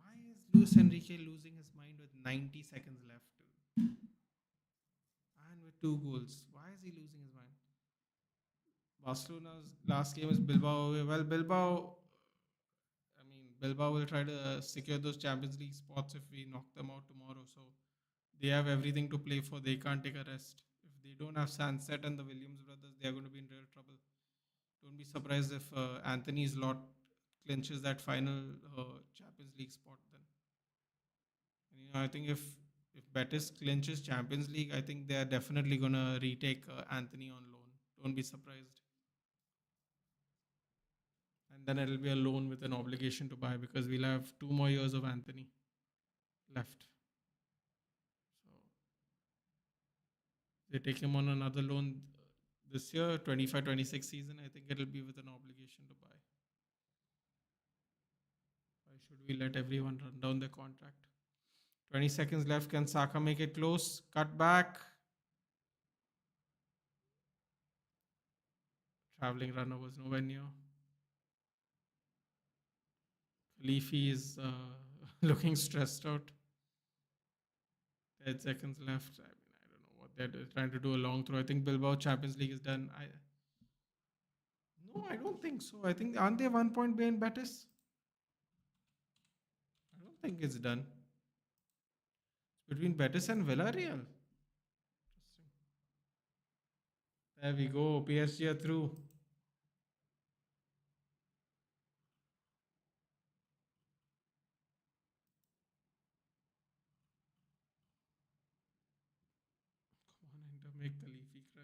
Why is Luis Enrique losing his mind with 90 seconds left? And with 2 goals. Why is he losing his mind? Barcelona's last game is Bilbao away. Well, Bilbao will try to secure those Champions League spots if we knock them out tomorrow. So They have everything to play for. They can't take a rest. If they don't have Sunset and the Williams brothers, they are going to be in real trouble. Don't be surprised if Anthony's lot clinches that final Champions League spot. Then, and, I think if Betis clinches Champions League, I think they are definitely going to retake Anthony on loan. Don't be surprised. And then it'll be a loan with an obligation to buy because we'll have 2 more years of Anthony left. So they take him on another loan this year, 25-26 season. I think it'll be with an obligation to buy. Why should we let everyone run down their contract? 20 seconds left. Can Saka make it close? Cut back. Traveling runner was nowhere near. Leafy is looking stressed out. 10 seconds left. I mean, I don't know what they're trying to do a long throw. I think Bilbao Champions League is done. No, I don't think so. I think aren't they 1 point behind Betis? I don't think it's done. It's between Betis and Villarreal. Interesting. There we go. PSG are through. Come on, Inter, make the Leafy cry.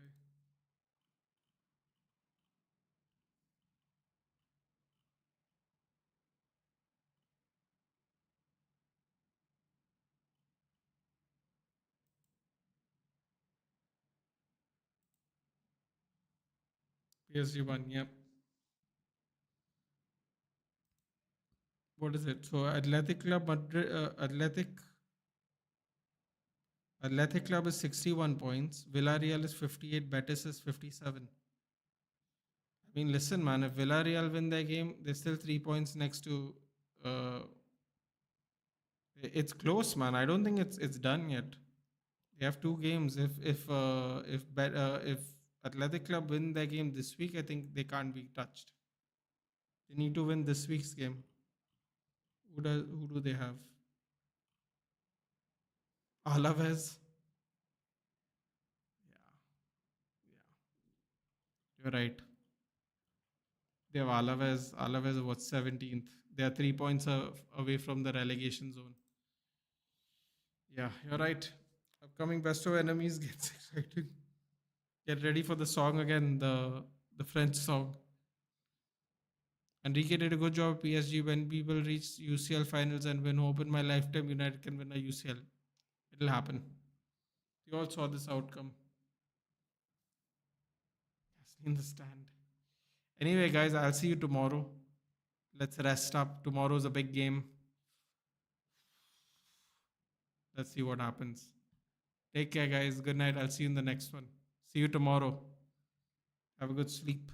PSG won. Yep. What is it? So Athletic Club Madrid, Athletic Club is 61 points. Villarreal is 58. Betis is 57. I mean, listen, man. If Villarreal win their game, they're still 3 points next to. Uh, it's close, man. I don't think it's done yet. They have 2 games. If Athletic Club win their game this week, I think they can't be touched. They need to win this week's game. Who do they have? Alaves. Yeah, yeah, you're right. They have Alaves. Alaves was 17th. They are 3 points away from the relegation zone. Yeah, you're right. Upcoming best of enemies gets exciting. Get ready for the song again, the French song. Enrique did a good job at PSG when people reach UCL finals and win. Hope in my lifetime United can win a UCL. It'll happen. You all saw this outcome. Yes, in the stand. Anyway, guys, I'll see you tomorrow. Let's rest up. Tomorrow's a big game. Let's see what happens. Take care, guys. Good night. I'll see you in the next one. See you tomorrow. Have a good sleep.